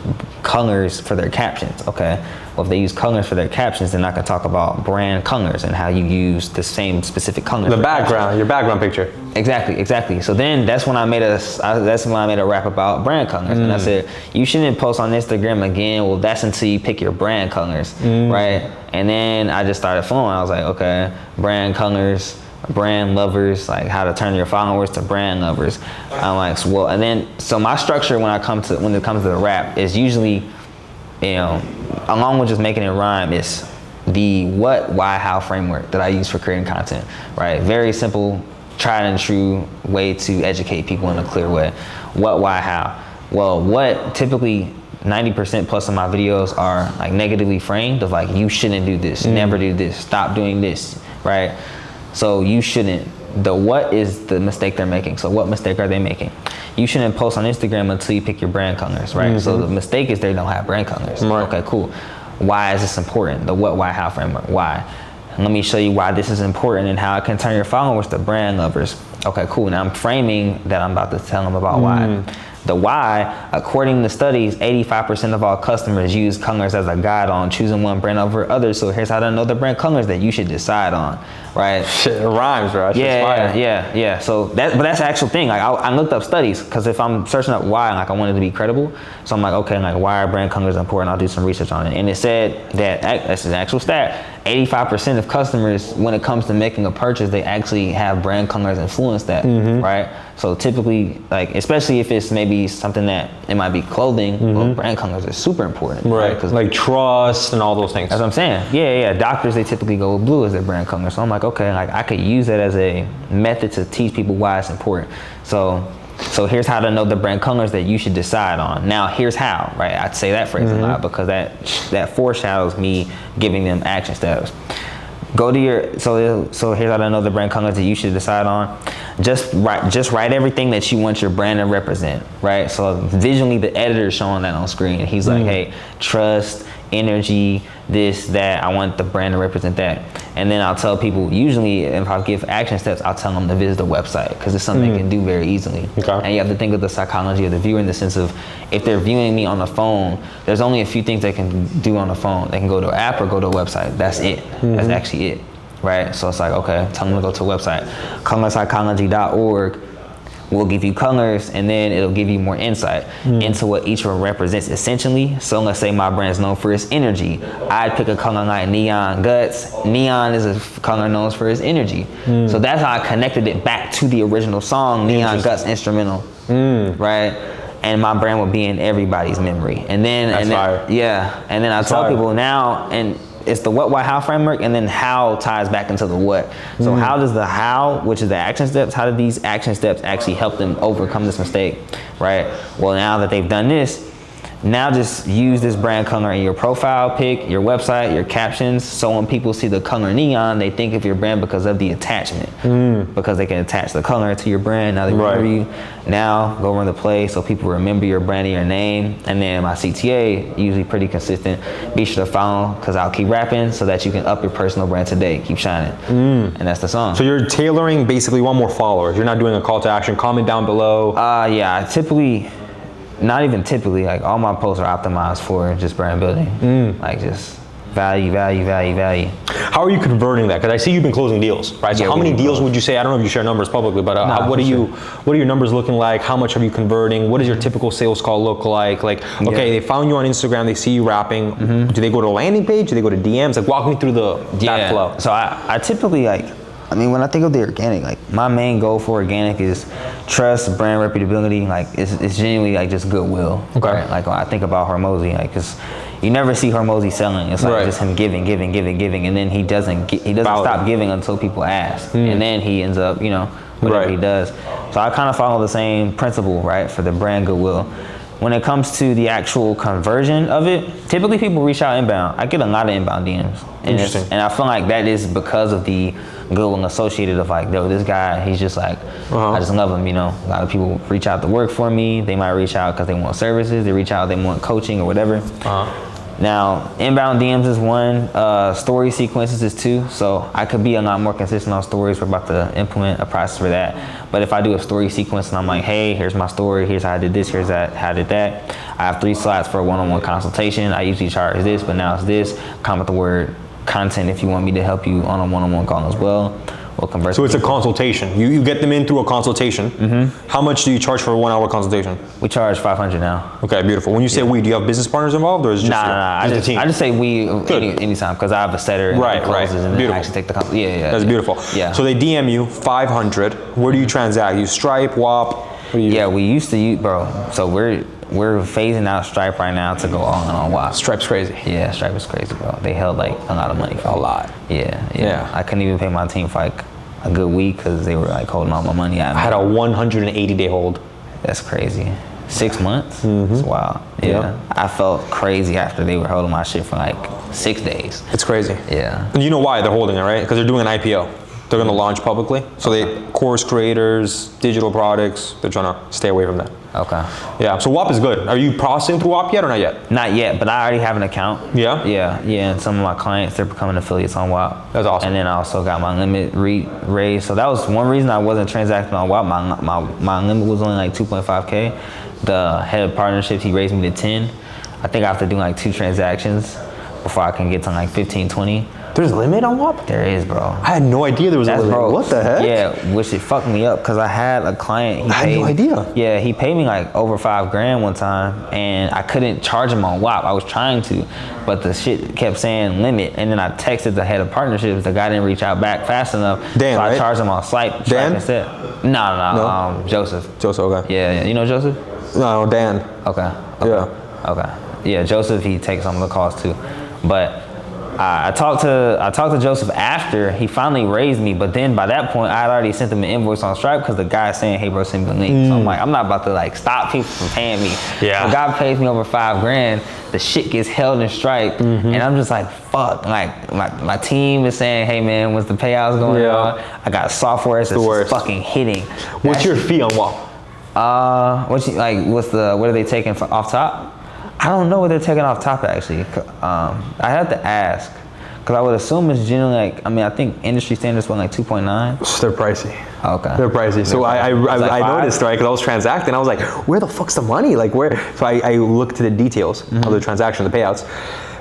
colors for their captions. Okay, well, if they use colors for their captions, then I can talk about brand colors and how you use the same specific colors. The background, your background picture. Exactly. So then that's when I made a rap about brand colors, and I said you shouldn't post on Instagram again. Well, that's until you pick your brand colors, right? And then I just started flowing. I was like, okay, brand colors. Brand lovers, like how to turn your followers to brand lovers. I'm like, so my structure when it comes to the rap is usually, along with just making it rhyme, is the what, why, how framework that I use for creating content, right? Very simple, tried and true way to educate people in a clear way. What, why, how? Well, what typically 90% plus of my videos are like negatively framed of like, you shouldn't do this, never do this, stop doing this, right? So you shouldn't The what is the mistake they're making. So what mistake are they making? You shouldn't post on Instagram until you pick your brand colors, right? So the mistake is they don't have brand colors. Right. Okay, cool. Why is this important? The what, why, how framework. Why? Let me show you why this is important and how it can turn your followers to brand lovers. Okay, cool. Now I'm framing that I'm about to tell them about why. The why, according to studies, 85% of all customers use colors as a guide on choosing one brand over others. So here's how to know the brand colors that you should decide on, right? Shit, it rhymes, bro. Yeah. So but that's the actual thing. Like I looked up studies because if I'm searching up why, like I wanted to be credible. So I'm like, okay, like why are brand colors important? I'll do some research on it. And it said that, that's an actual stat, 85% of customers, when it comes to making a purchase, they actually have brand colors influence that, right? So typically, like, especially if it's maybe something that it might be clothing, well, brand colors are super important, right? Because like trust and all those things. That's what I'm saying. Yeah. Doctors, they typically go with blue as their brand color. So I'm like, okay, like I could use that as a method to teach people why it's important. So here's how to know the brand colors that you should decide on. Now here's how, right? I'd say that phrase a lot because that foreshadows me giving them action steps. Go to your, so here's how to know the brand colors that you should decide on. Just write everything that you want your brand to represent, right? So visually the editor's showing that on screen. He's like, hey, trust, energy, this, that, I want the brand to represent that. And then I'll tell people, usually if I give action steps, I'll tell them to visit the website because it's something they can do very easily. Okay. And you have to think of the psychology of the viewer in the sense of if they're viewing me on the phone, there's only a few things they can do on the phone. They can go to an app or go to a website. That's it. That's actually it, right? So it's like, okay, tell them to go to a website. Colorpsychology.org will give you colors and then it'll give you more insight into what each one represents essentially. So let's say my brand's known for its energy. I'd pick a color like neon guts. Neon is a color known for its energy. So that's how I connected it back to the original song, Neon Guts instrumental, right? And my brand will be in everybody's memory. And then, and then I tell people now, and it's the what, why, how framework, and then how ties back into the what. So how does the how, which is the action steps, how do these action steps actually help them overcome this mistake, right? Well, now that they've done this, now just use this brand color in your profile pic, your website, your captions. So when people see the color neon, they think of your brand because of the attachment. Because they can attach the color to your brand. Now they remember you. Now go run the play so people remember your brand and your name. And then my CTA, usually pretty consistent. Be sure to follow because I'll keep rapping so that you can up your personal brand today. Keep shining. And that's the song. So you're tailoring basically want more followers. You're not doing a call to action. Comment down below. Yeah, not even typically, like all my posts are optimized for just brand building. Like just value. How are you converting that? Because I see you've been closing deals, right? So how many deals would you say? I don't know if you share numbers publicly, but what are your numbers looking like? How much are you converting? What does your typical sales call look like? Like, okay, they found you on Instagram, they see you rapping. Do they go to a landing page? Do they go to DMs? Like walk me through that flow. So I typically when I think of the organic, like my main goal for organic is trust, brand reputability. Like it's genuinely like just goodwill. Okay. Right? Like when I think about Hormozy, like because you never see Hormozy selling. It's like just him giving, and then he doesn't stop giving until people ask, and then he ends up whatever he does. So I kind of follow the same principle, right, for the brand goodwill. When it comes to the actual conversion of it, typically people reach out inbound. I get a lot of inbound DMs. And I feel like that is because of the goodwill associated of like, yo, this guy, he's just like, I just love him, A lot of people reach out to work for me. They might reach out because they want services. They reach out, they want coaching or whatever. Now, inbound DMs is one, story sequences is two, so I could be a lot more consistent on stories. We're about to implement a process for that. But if I do a story sequence and I'm like, hey, here's my story, here's how I did this, here's how I did that. I have 3 slots for a one-on-one consultation. I usually charge this, but now it's this. Comment the word content if you want me to help you on a one-on-one call as well. We'll convert. So it's a consultation. You get them in through a consultation. How much do you charge for a 1-hour consultation? We charge $500 now. Okay, beautiful. When you say we, do you have business partners involved, or is it just I just say we anytime because I have a setter and closes and then I actually take the call. That's beautiful. Yeah. So they DM you $500. Where do you transact? You Stripe, WAP? We used to use, bro. So we're phasing out Stripe right now to go all in on WAP. Stripe's crazy. Yeah, Stripe is crazy, bro. They held like a lot of money for a lot. Yeah. I couldn't even pay my team for like a good week because they were like holding all my money. I had a 180-day hold. That's crazy. 6 months? It's wild. Yeah. I felt crazy after they were holding my shit for like 6 days. It's crazy. Yeah. And you know why they're holding it, right? Because they're doing an IPO. They're gonna launch publicly. So they course creators, digital products. They're trying to stay away from that. Okay. Yeah. So WAP is good. Are you processing through WAP yet or not yet? Not yet, but I already have an account. Yeah? Yeah. And some of my clients, they're becoming affiliates on WAP. That's awesome. And then I also got my limit raised. So that was one reason I wasn't transacting on WAP. My limit was only like 2.5K. The head of partnerships, he raised me to 10. I think I have to do like 2 transactions before I can get to like 15, 20. There's a limit on WAP? There is, bro. I had no idea there was a limit. Bro, what the heck? Yeah, which it fucked me up because I had a client. I had no idea. Yeah, he paid me like over $5,000 one time, and I couldn't charge him on WAP. I was trying to, but the shit kept saying limit, and then I texted the head of partnerships. The guy didn't reach out back fast enough, Dan, so I right? charged him on Stripe instead. No. Joseph. Joseph, okay. Yeah. You know Joseph? No, Dan. Okay. Yeah. Okay. Yeah, Joseph, he takes some of the calls too, but. I talked to Joseph after he finally raised me, but then by that point I had already sent him an invoice on Stripe because the guy's saying, "Hey bro, send me the link." So I'm like, I'm not about to like stop people from paying me. Yeah. The guy pays me over $5,000. The shit gets held in Stripe, and I'm just like, fuck. Like my team is saying, "Hey man, what's the payouts going on?" I got software that's fucking hitting. What's your fee on WAP? What are they taking off top? I don't know what they're taking off top actually. I have to ask, because I would assume it's generally like, I think industry standards were like 2.9. They're pricey. Okay. They're pricey. So I noticed, right, because I was transacting, I was like, where the fuck's the money? Like where? So I looked to the details of the transaction, the payouts.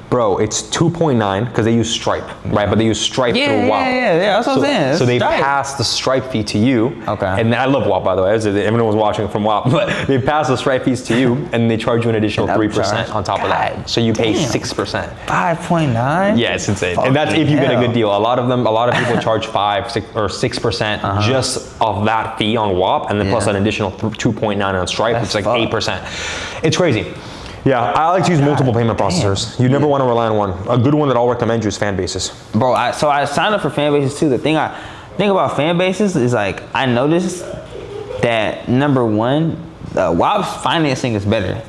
Bro, it's 2.9 because they use Stripe, right? But they use Stripe through WAP. Yeah, that's what I'm saying. So they pass the Stripe fee to you. Okay. And I love WAP, by the way. Everyone was watching from WAP, but they pass the Stripe fees to you, and they charge you an additional 3% on top of that. So you pay 6%. 5.9? Yeah, it's insane. And that's if you get a good deal. A lot of people charge 5, 6, or 6% just of that fee on WAP, and then plus an additional 2.9 on Stripe, which is like 8%. It's crazy. Yeah, I like to use multiple payment processors. You never want to rely on one. A good one that I'll recommend you is Fanbases. Bro, so I signed up for Fanbases too. The thing I think about Fanbases is like, I noticed that number one, WAP's financing is better.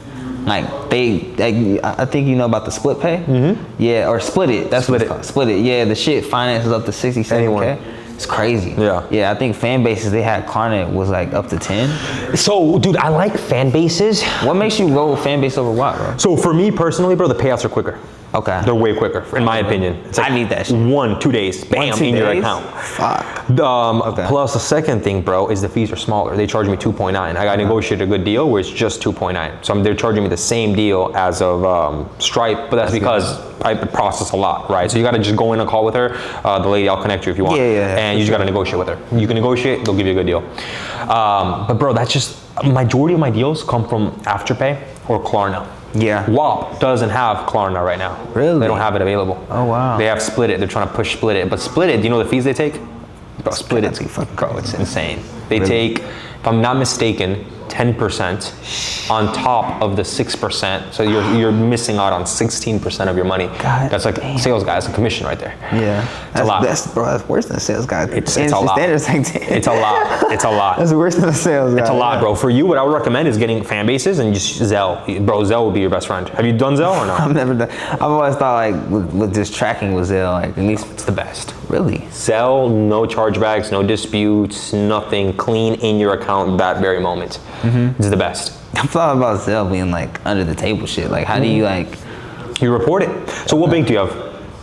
Like I think you know about the split pay? Yeah, or split it. That's what it's called. Split it. Yeah, the shit finances up to 67K. It's crazy. Yeah, I think Fanbases, they had Klarna was like up to 10. So, dude, I like Fanbases. What makes you go Fanbase over WAP, bro? So for me personally, bro, the payouts are quicker. Okay. They're way quicker, in my opinion. It's like I need that shit. 1-2 days, bam, in your account. Fuck. Plus the second thing, bro, is the fees are smaller. They charge me 2.9. I got negotiated a good deal where it's just 2.9. So they're charging me the same deal as of Stripe, but that's because I process a lot, right? So you got to just go in a call with her. The lady, I'll connect you if you want. Yeah. And you just got to negotiate with her. You can negotiate, they'll give you a good deal. But bro, that's just, majority of my deals come from Afterpay or Klarna. Yeah. WAP doesn't have Klarna right now. Really? They don't have it available. Oh, wow. They have Split It. They're trying to push Split It. But Split It, do you know the fees they take? Bro, Split It, bro, it's insane. They take, if I'm not mistaken, 10% on top of the 6%. So you're missing out on 16% of your money. God that's like damn. sales guy. That's a commission right there. Yeah. It's a lot. That's worse than a sales guy. It's a lot. Standards like 10. It's a lot. It's a lot. That's worse than a sales guy. It's a lot, bro. For you, what I would recommend is getting Fanbases and just Zelle. Bro, Zelle would be your best friend. Have you done Zelle or no? I've never done. I've always thought like with just tracking with Zelle, like at least It's the best. Really? Zelle, no chargebacks, no disputes, nothing, clean in your account that very moment. It's the best. I've thought about Zelle being like under the table shit. Like how do you like? You report it. So what bank do you have?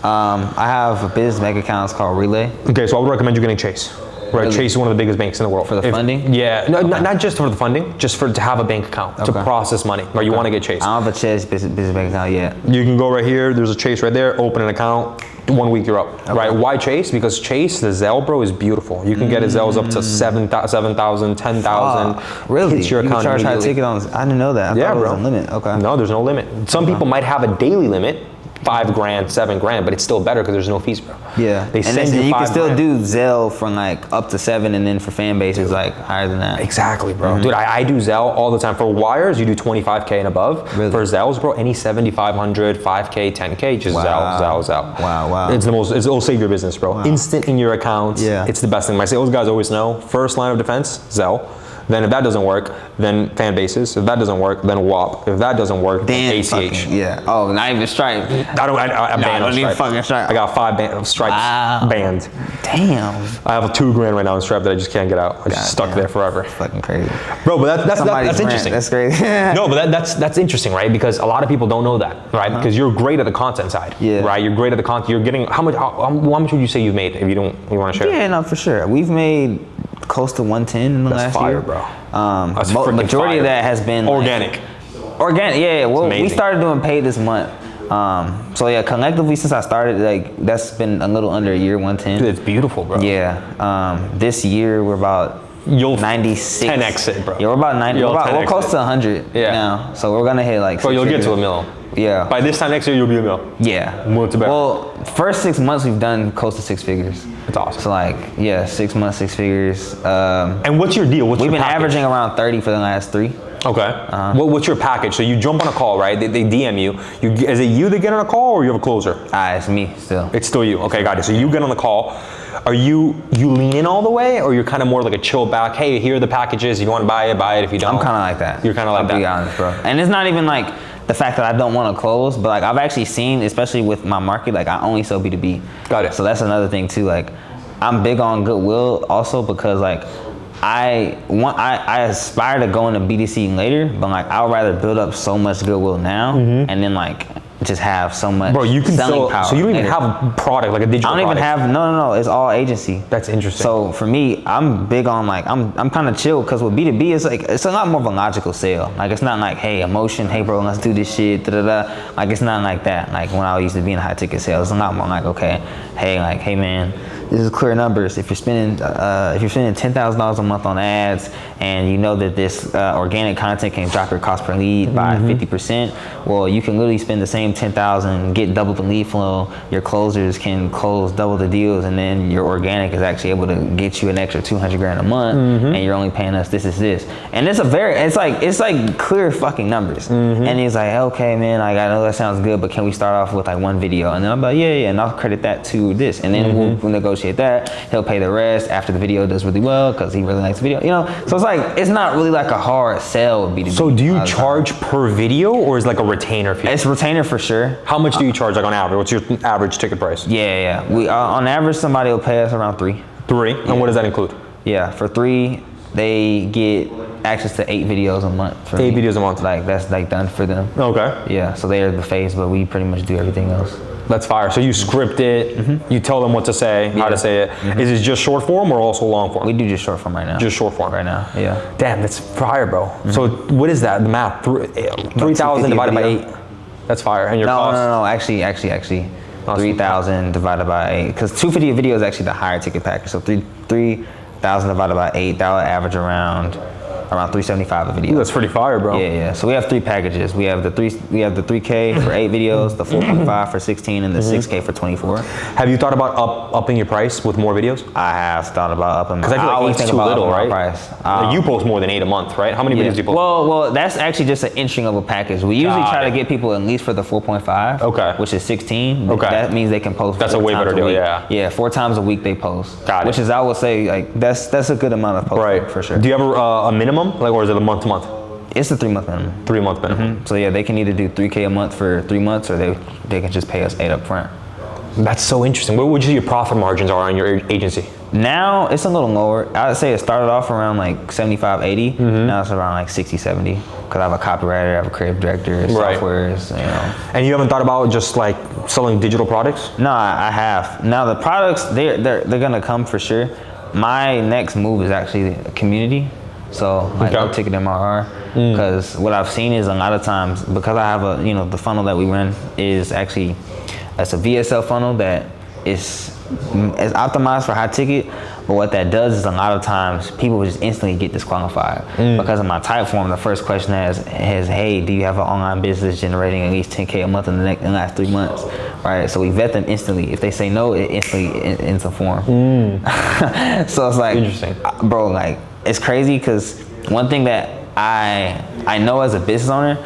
I have a business bank account. It's called Relay. Okay, so I would recommend you getting Chase. Right, Really? Chase is one of the biggest banks in the world. For the funding? Yeah, no, not just for the funding, just to have a bank account, to process money. Or you want to get Chase. I don't have a Chase business bank account yet. You can go right here, there's a Chase right there, open an account, 1 week you're up, right? Why Chase? Because Chase, the Zelle, bro, is beautiful. You can get a Zelle's up to 7,000, 10,000. Really? Hits your you account can charge high immediately. ticket on. I didn't know that. I thought it was a limit. Okay. No, there's no limit. Some people might have a daily limit, $5,000, $7,000, but it's still better because there's no fees, bro. Yeah. They send you you can still $5,000. do Zelle from like up to 7, and then for Fanbase it's like higher than that. Exactly, bro. Dude, I do Zelle all the time. For wires, you do 25K and above. Really? For Zelles, bro, any 7,500, 5K, 10K, just Zelle. Wow. It'll save your business, bro. Instant in your account. Yeah. It's the best thing. My sales guys always know, first line of defense, Zelle. Then if that doesn't work, then fan bases. If that doesn't work, then WAP. If that doesn't work, then ACH. Yeah. Oh, not even Stripe. I banned on Stripe. Fucking Stripe. I got 5 Stripes banned. Damn. I have $2,000 right now in Stripe that I just can't get out. I just stuck there forever. Fucking crazy. Bro, but that's interesting. That's crazy. No, but that's interesting, right? Because a lot of people don't know that, right? Because you're great at the content side, right? You're great at the content. You're getting how much would you say you've made if you want to share? Yeah, no, for sure. We've made close to 110 in the last year. Bro. Majority of that has been organic. Yeah. Well, we started doing paid this month. So yeah, collectively since I started, like that's been a little under a year, 110. Dude, it's beautiful, bro. Yeah. This year we're about 96. 10x it, bro. Yeah, we're about 90. We're close to 100 now. So we're gonna hit like. Bro, you'll get to $1 million. Yeah. By this time next year, you'll be $1 million. Yeah. Well, first 6 months we've done close to 6 figures. That's awesome. So like, yeah, 6 months, 6 figures. And what's your deal? We've been averaging around 30 for the last 3. Okay. What's your package? So you jump on a call, right? They DM you. Is it you that get on a call, or you have a closer? It's me still. It's still you. Okay, got it. So you get on the call. Are you lean in all the way, or you're kind of more like a chill back? Hey, here are the packages. If you want to buy it, buy it. If you don't, I'm kind of like that. You're kind of like that. I'll be honest, bro. And it's not even like the fact that I don't want to close, but like I've actually seen, especially with my market, like I only sell B2B. Got it. So that's another thing too. Like I'm big on goodwill also because like I aspire to go into B2C later, but like I would rather build up so much goodwill now and then like just have so much. Bro, you can selling power. So you don't even have a product like a digital. I don't even have no. It's all agency. That's interesting. So for me, I'm big on like I'm kind of chill because with B2B it's like it's a lot more of a logical sale. Like it's not like hey emotion, hey bro, let's do this shit. Da da da. Like it's not like that. Like when I used to be in high ticket sales, it's a lot more like okay, hey man. This is clear numbers. If you're spending $10,000 a month on ads, and you know that this organic content can drop your cost per lead by 50%, well, you can literally spend the same $10,000, get double the lead flow. Your closers can close double the deals, and then your organic is actually able to get you an extra $200,000 a month, and you're only paying us this. And it's like clear fucking numbers. And he's like, okay, man, I know that sounds good, but can we start off with like one video? And then I'm like, yeah, and I'll credit that to this, and then we'll negotiate that. He'll pay the rest after the video does really well because he really likes the video, you know. So it's like it's not really like a hard sell with B2B. So do you charge per video, or is it like a retainer fee? It's retainer for sure. How much do you charge like on average? What's your average ticket price? Yeah. We on average somebody will pay us around 3. 3, and what does that include? Yeah, for 3 they get access to 8 videos a month. 8 videos a month. Like that's like done for them. Okay. Yeah, so they are the face, but we pretty much do everything else. That's fire. So you script it, you tell them what to say, how to say it. Is it just short form or also long form? We do just short form right now. Just short form. Right now, yeah. Damn, that's fire, bro. So what is that, the math? 3,000 divided by 8. That's fire. And your cost? No, actually. 3,000 divided by 8. Because 250 a video is actually the higher ticket package. So 3,000 divided by 8, that would average around 375 a video. Ooh, that's pretty fire, bro. Yeah. So we have 3 packages. We have the 3K for 8 videos, the 4.5 for 16, and the 6K for 24. Have you thought about upping your price with more videos? I have thought about upping. Because I feel like 8's too little, right? Price. Like you post more than 8 a month, right? How many videos do you post? Well, that's actually just an entry level package. We usually try to get people at least for the 4.5. Okay. Which is 16. Okay. That means they can post. That's a way better deal. Yeah. Yeah, 4 times a week they post. Got it. Which is, I would say, like that's a good amount of posting. Right. For sure. Do you have a minimum, like, or is it a month to month? It's a 3-month minimum. 3-month minimum. So yeah, they can either do 3K a month for 3 months, or they can just pay us 8 up front. That's so interesting. What would you say your profit margins are on your agency? Now it's a little lower. I would say it started off around like 75, 80. Now it's around like 60, 70. Because I have a copywriter, I have a creative director, softwares, you know. And you haven't thought about just like selling digital products? No, I have. Now the products, they're gonna come for sure. My next move is actually a community. So like no ticket MRR. Because what I've seen is a lot of times, because I have the funnel that we run is actually, it's a VSL funnel that is optimized for high ticket, but what that does is a lot of times people just instantly get disqualified. Because of my type form, the first question is, hey, do you have an online business generating at least 10K a month in the last 3 months? Right, so we vet them instantly. If they say no, it instantly ends the form. So it's like, interesting, bro. Like it's crazy because one thing that I know as a business owner,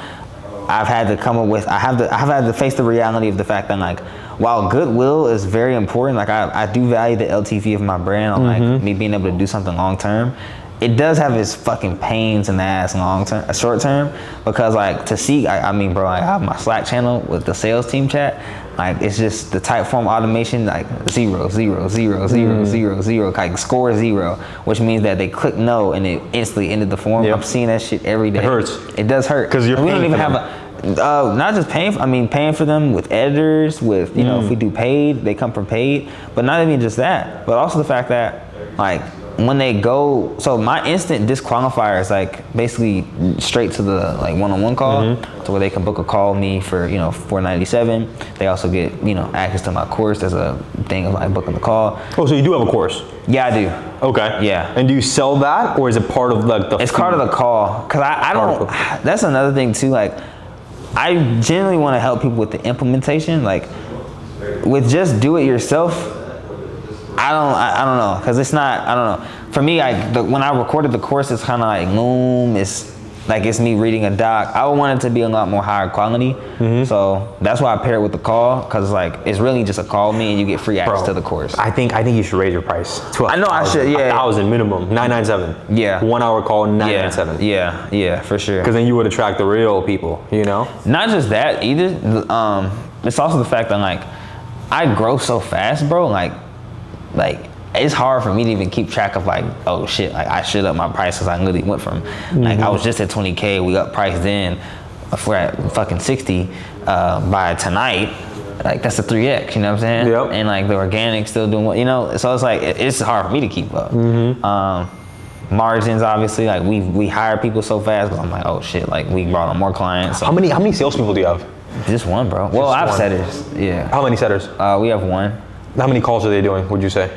I've had to come up with. I've had to face the reality of the fact that like, while goodwill is very important, like I do value the LTV of my brand on like me being able to do something long term. it does have its fucking pains in the ass short term, because like to see, I mean, bro, I have my Slack channel with the sales team chat. Like it's just the type form automation, like 0, 0, 0, 0, 0, 0, like score 0, which means that they click no and it instantly ended the form. I'm seeing that shit every day. It hurts. It does hurt. Because we don't even have not just paying. I mean, paying for them with editors, with you know, if we do paid, they come from paid. But not even just that, but also the fact that like when they go, so my instant disqualifier is like basically straight to the like one-on-one call, to where they can book a call with me for, you know, $497. They also get, you know, access to my course. There's a thing of like booking the call. Oh, so you do have a course? Yeah, I do. Okay. Yeah. And do you sell that, or is it part of like the? It's part of the call, cause I don't. That's another thing too. Like, I generally want to help people with the implementation. Like, with just do it yourself. I don't know, cause it's not. I don't know. For me, when I recorded the course, it's kind of like Loom. It's like it's me reading a doc. I would want it to be a lot more higher quality. So that's why I pair it with the call, cause like it's really just a call with me and you get free access to the course. I think you should raise your price to I know I should. Yeah, 1,000 minimum, $997. Yeah. 1 hour call, $997. Yeah, for sure. Because then you would attract the real people, you know. Not just that either. It's also the fact that like I grow so fast, bro. Like it's hard for me to even keep track of like, oh shit, like I should up my price, because I literally went from like I was just at 20K, we up priced then, if we're at fucking 60 by tonight, like that's a 3x, you know what I'm saying? Yep. And like the organic still doing what, you know, so it's like it's hard for me to keep up. Margins, obviously, like we hire people so fast, but I'm like, oh shit, like we brought on more clients. So. How many salespeople do you have? Just one, bro. Well, I have setters. Yeah. How many setters? We have one. How many calls are they doing, would you say?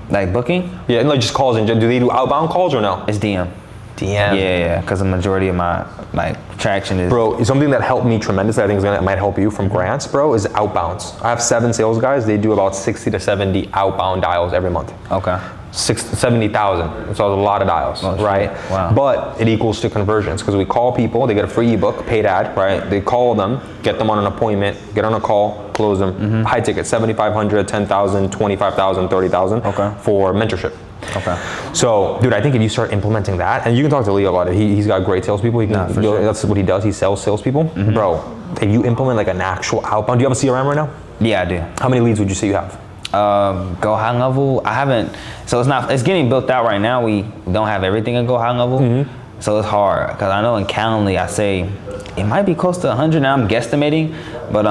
Like booking? Yeah, like just calls. And do they do outbound calls or no? It's DM. DM. Yeah, because the majority of my like traction is. Bro, something that helped me tremendously, I think might help you from grants, bro, is outbounds. I have 7 sales guys. They do about 60 to 70 outbound dials every month. Okay. 70,000. So a lot of dials, right? Wow. But it equals to conversions, because we call people, they get a free ebook, paid ad, right? They call them, get them on an appointment, get on a call, close them. High ticket, 7,500, 10,000, 25,000, 30,000 for mentorship. Okay. So, dude, I think if you start implementing that, and you can talk to Leo about it. He's got great salespeople. That's what he does. He sells salespeople. Bro, if you implement like an actual outbound, do you have a CRM right now? Yeah, I do. How many leads would you say you have? Go high level. I haven't. So it's getting built out right now. We don't have everything at Go High Level, so it's hard. Because I know in Calendly I say it might be close to 100 now. I'm guesstimating, but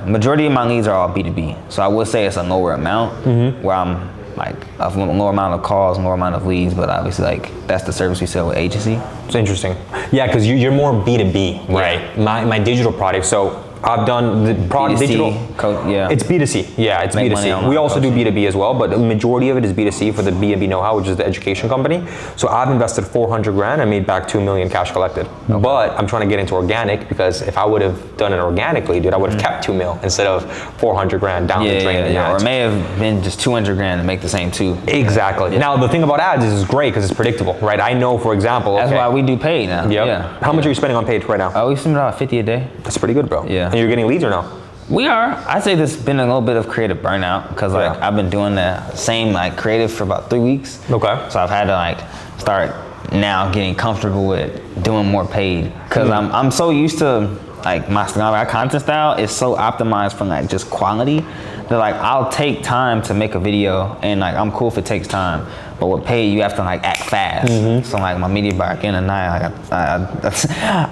majority of my leads are all B2B. So I would say it's a lower amount where I'm like a lower amount of calls, lower amount of leads. But obviously, like that's the service we sell with agency. It's interesting. Yeah, because you're more B2B, right? My digital product. So I've done the product digital. It's B2C. Yeah, it's B2C. We also do B2B as well, but the majority of it is B2C for the B&B Know-How, which is the education company. So I've invested 400 grand and made back 2 million cash collected. But I'm trying to get into organic, because if I would have done it organically, dude, I would have kept 2 mil instead of 400 grand down the drain. Yeah. Or it may have been just 200 grand to make the same 2. Exactly. Yeah. Now the thing about ads is it's great because it's predictable, right? I know, for example. That's why we do paid now. Yep. Yeah. How much are you spending on paid right now? We spend about 50 a day. That's pretty good, bro. Yeah. And you're getting leads or no? We are. I'd say there's been a little bit of creative burnout, because like I've been doing the same like creative for about 3 weeks. Okay. So I've had to like start now getting comfortable with doing more paid, because I'm so used to like my content style is so optimized from like just quality that like I'll take time to make a video, and like I'm cool if it takes time. But with paid, you have to like act fast. So like my media buyer at the end of the night, like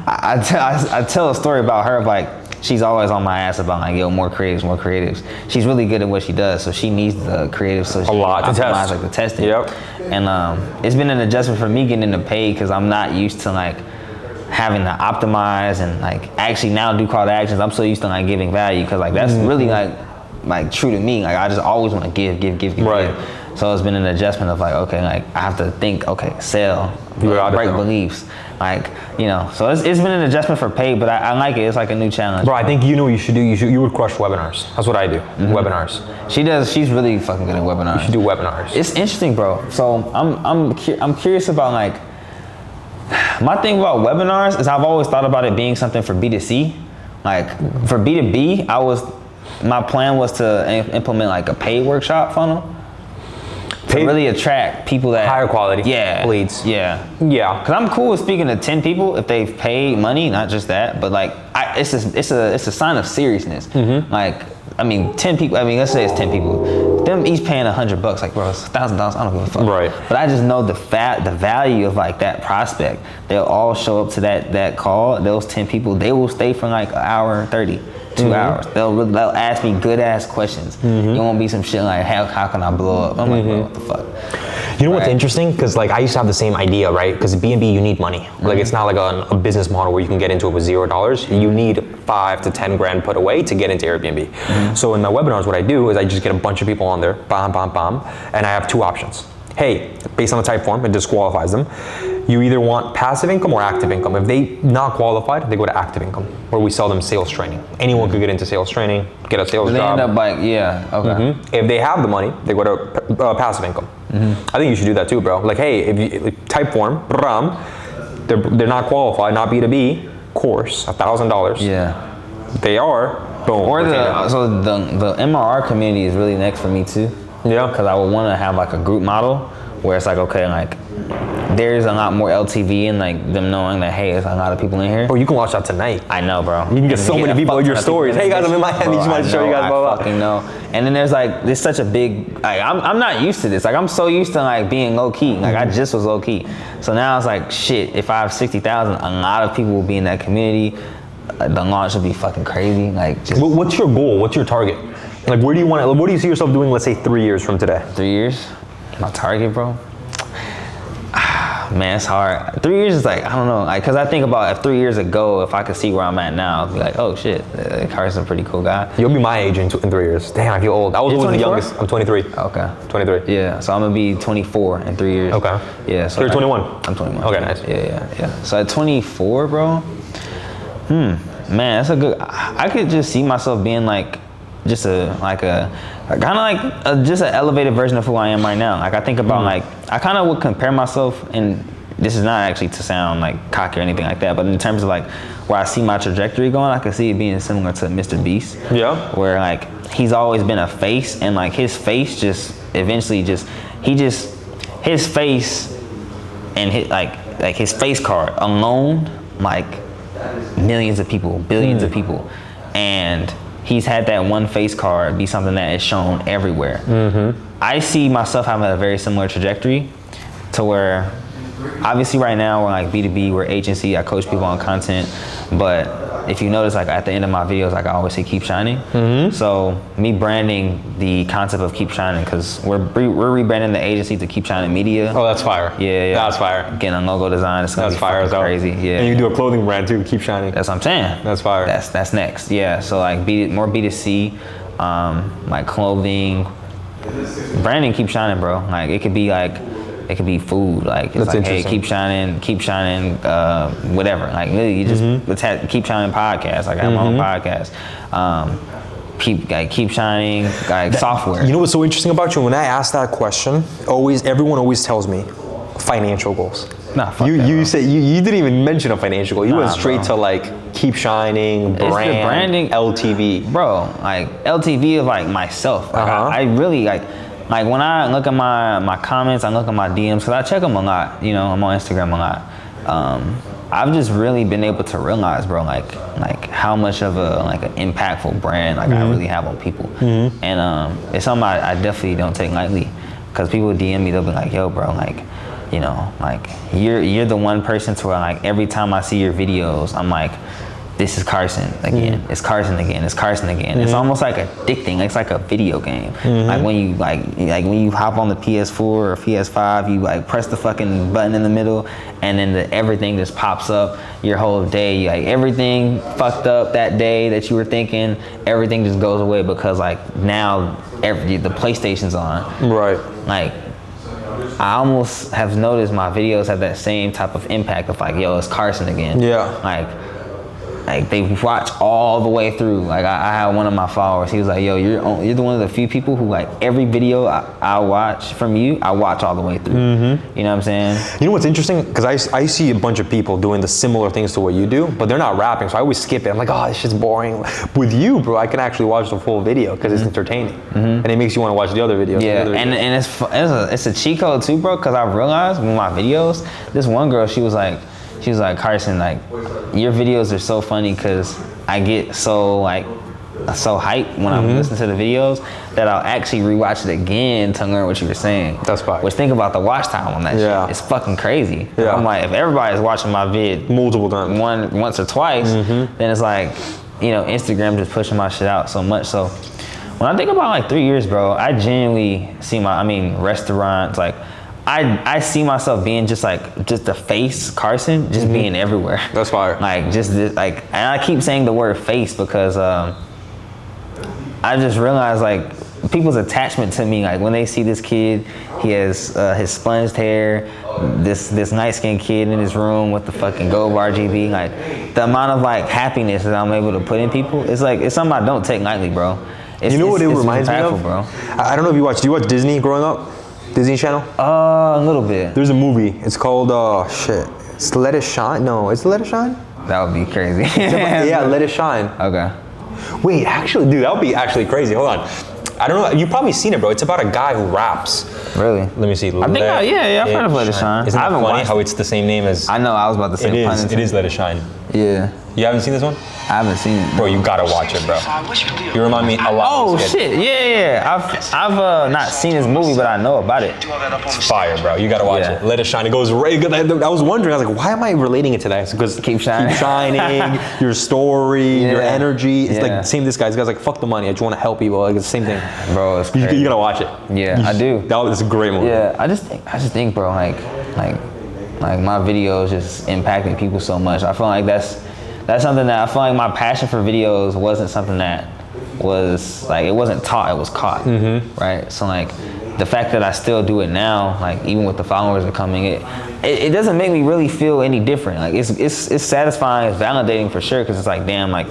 I tell a story about her of like, she's always on my ass about like, yo, more creatives. She's really good at what she does, so she needs the creatives, so she optimize like the testing. Yep. And it's been an adjustment for me getting into paid, because I'm not used to like having to optimize and like actually now do call to actions. I'm so used to like giving value, because like that's really like true to me. Like I just always want to give. Right. So it's been an adjustment of like, okay, like I have to think, okay, sell, break beliefs, like, you know. So it's been an adjustment for paid, but I like it. It's like a new challenge. Bro, I think you know what you should do. You would crush webinars. That's what I do. Webinars. She does. She's really fucking good at webinars. You should do webinars. It's interesting, bro. So I'm curious about like, my thing about webinars is I've always thought about it being something for B2C. Like for B2B, my plan was to implement like a paid workshop funnel. to really attract people that higher quality leads. Yeah. Yeah. Cause I'm cool with speaking to 10 people if they've paid money, not just that, but like it's a sign of seriousness. Like, I mean, 10 people. I mean, let's say it's 10 people. Them each paying $100. Like, bro, it's $1,000. I don't give a fuck. Right. But I just know the value of like that prospect. They'll all show up to that call. Those 10 people, they will stay for like an hour and 30, 2 hours. They'll ask me good ass questions. It won't be some shit like, how can I blow up? I'm like, bro, what the fuck? You know what's interesting? Because like I used to have the same idea, right? Because B&B, you need money. Like it's not like a business model where you can get into it with $0. You need 5 to 10 grand put away to get into Airbnb. So in my webinars, what I do is I just get a bunch of people on there, bam, bam, bam, and I have 2 options. Hey, based on the type form, it disqualifies them. You either want passive income or active income. If they not qualified, they go to active income, where we sell them sales training. Anyone could get into sales training, get a sales They job. end up like, okay. If they have the money, they go to passive income. I think you should do that too, bro. Like, hey, if you like, type form, they're not qualified, not B2B, course, $1,000. Yeah. They are, boom. Or the MRR community is really next for me too. Yeah. Because I would want to have like a group model where it's like, okay, like there's a lot more LTV and like them knowing that, hey, there's a lot of people in here. Oh, you can launch that tonight. I know, bro. You can get so many people in your stories. Hey guys, I'm in Miami. Just want to show you guys. I fucking know. And then there's like, there's such a big, like I'm not used to this. Like I'm so used to like being low key. Like I just was low key. So now it's like, shit, if I have 60,000, a lot of people will be in that community. The launch will be fucking crazy. Like, just What's your goal? What's your target? Like, where do you want to? What do you see yourself doing? Let's say 3 years from today. 3 years? My target, bro? Man, it's hard. 3 years is like, I don't know, like, cause I think about if 3 years ago, if I could see where I'm at now, I'd be like, oh shit, Carson's a pretty cool guy. You'll be my age in 3 years. Damn, I feel old. I was You're always the 24? youngest. I'm 23. Okay. 23. Yeah, so I'm gonna be 24 in 3 years. Okay. Yeah, so You're 21. I'm 21. Okay, nice. Yeah. So at 24, bro, man, that's a good, I could just see myself being like, just kind of like just an elevated version of who I am right now. Like I think about like, I kind of would compare myself, and this is not actually to sound like cocky or anything like that, but in terms of like where I see my trajectory going, I could see it being similar to Mr. Beast. Yeah. Where like, he's always been a face, and like his face just eventually his face and his face card alone, like millions of people, billions of people. And he's had that one face card be something that is shown everywhere. I see myself having a very similar trajectory to where, obviously right now we're like B2B, we're agency, I coach people on content, but if you notice, like at the end of my videos, like I always say keep shining. So me branding the concept of keep shining, because we're rebranding the agency to Keep Shining Media. Oh, that's fire. Yeah. That's fire. Getting a logo design, it's gonna be fire, crazy. Yeah. And you do a clothing brand too, Keep Shining. That's what I'm saying. That's fire. That's next. Yeah. So like more B2C, like clothing, branding, keep shining, bro. Like it could be food. Like it's That's like, hey, keep shining, whatever. Like really, you just keep shining podcast. Like I have my own podcast. Keep shining, like software. You know what's so interesting about you? When I ask that question, everyone always tells me financial goals. Nah, fuck you that, bro. said you didn't even mention a financial goal. You went straight to like keep shining, It's the branding, LTV. Bro, like LTV of like myself. Like, I really like when I look at my comments, I look at my DMs, because I check them a lot. You know, I'm on Instagram a lot. I've just really been able to realize, bro, like how much of an impactful brand I really have on people. And it's something I definitely don't take lightly, because people DM me, they'll be like, yo, bro, like, you know, like you're the one person to where like every time I see your videos, I'm like, this is Carson again. It's Carson again. It's Carson again. It's almost like addicting. It's like a video game. Like when you when you hop on the PS4 or PS5, you like press the fucking button in the middle, and then everything just pops up. Your whole day, like everything fucked up that day that you were thinking, everything just goes away, because like now the PlayStation's on. Right. Like I almost have noticed my videos have that same type of impact of like, yo, it's Carson again. Yeah. Like like they watch all the way through. Like I had one of my followers. He was like, "Yo, you're the one of the few people who like every video I watch from you, I watch all the way through." You know what I'm saying? You know what's interesting? Because I see a bunch of people doing the similar things to what you do, but they're not rapping, so I always skip it. I'm like, oh, this shit's boring. With you, bro, I can actually watch the full video because it's entertaining, and it makes you want to watch the other videos. Yeah, and it's a cheat code too, bro. Because I realized with my videos, this one girl, she was like, Carson, like, your videos are so funny because I get so hyped when I'm listening to the videos that I'll actually rewatch it again to learn what you were saying. That's fine. Which, think about the watch time on that shit. It's fucking crazy. Yeah. I'm like, if everybody's watching my vid Multiple times. once or twice, then it's like, you know, Instagram just pushing my shit out so much. So when I think about like 3 years, bro, I genuinely see restaurants, like, I see myself being just the face Carson, just being everywhere. That's fire. Like just this, like, and I keep saying the word face because I just realized like people's attachment to me, like when they see this kid, he has his sponged hair, this nice skinned kid in his room with the fucking gold RGB, like the amount of like happiness that I'm able to put in people, it's like it's something I don't take lightly, bro. You know what it reminds me of? Bro. I don't know if do you watch Disney growing up? Disney Channel? A little bit. There's a movie. It's called it's Let It Shine. No, it's Let It Shine. That would be crazy. Yeah, Let It Shine. Okay. Wait, actually, dude, that would be actually crazy. Hold on. I don't know. You've probably seen it, bro. It's about a guy who raps. Really? Let me see. I think I've heard of Let It Shine. Isn't it funny how it's the same name as? I know. I was about to say. It is Let It Shine. Yeah. You haven't seen this one? I haven't seen it. Bro, you gotta watch it, bro. You remind me a lot. Oh shit! Yeah. I've not seen this movie, but I know about it. It's fire, bro. You gotta watch it. Let It Shine. It goes right. I was wondering. I was like, why am I relating it to that? Because keep shining. Your story, your energy. It's like same. This guy's like, fuck the money. I just want to help people. Like it's the same thing. Bro, it's crazy. You gotta watch it. Yeah, I do. That was a great movie. Yeah, I just think, bro, like my videos just impacting people so much. I feel like that's something that I feel like my passion for videos wasn't something that was like, it wasn't taught, it was caught, right? So like the fact that I still do it now, like even with the followers that are coming, it doesn't make me really feel any different. Like it's satisfying, it's validating for sure, because it's like, damn, like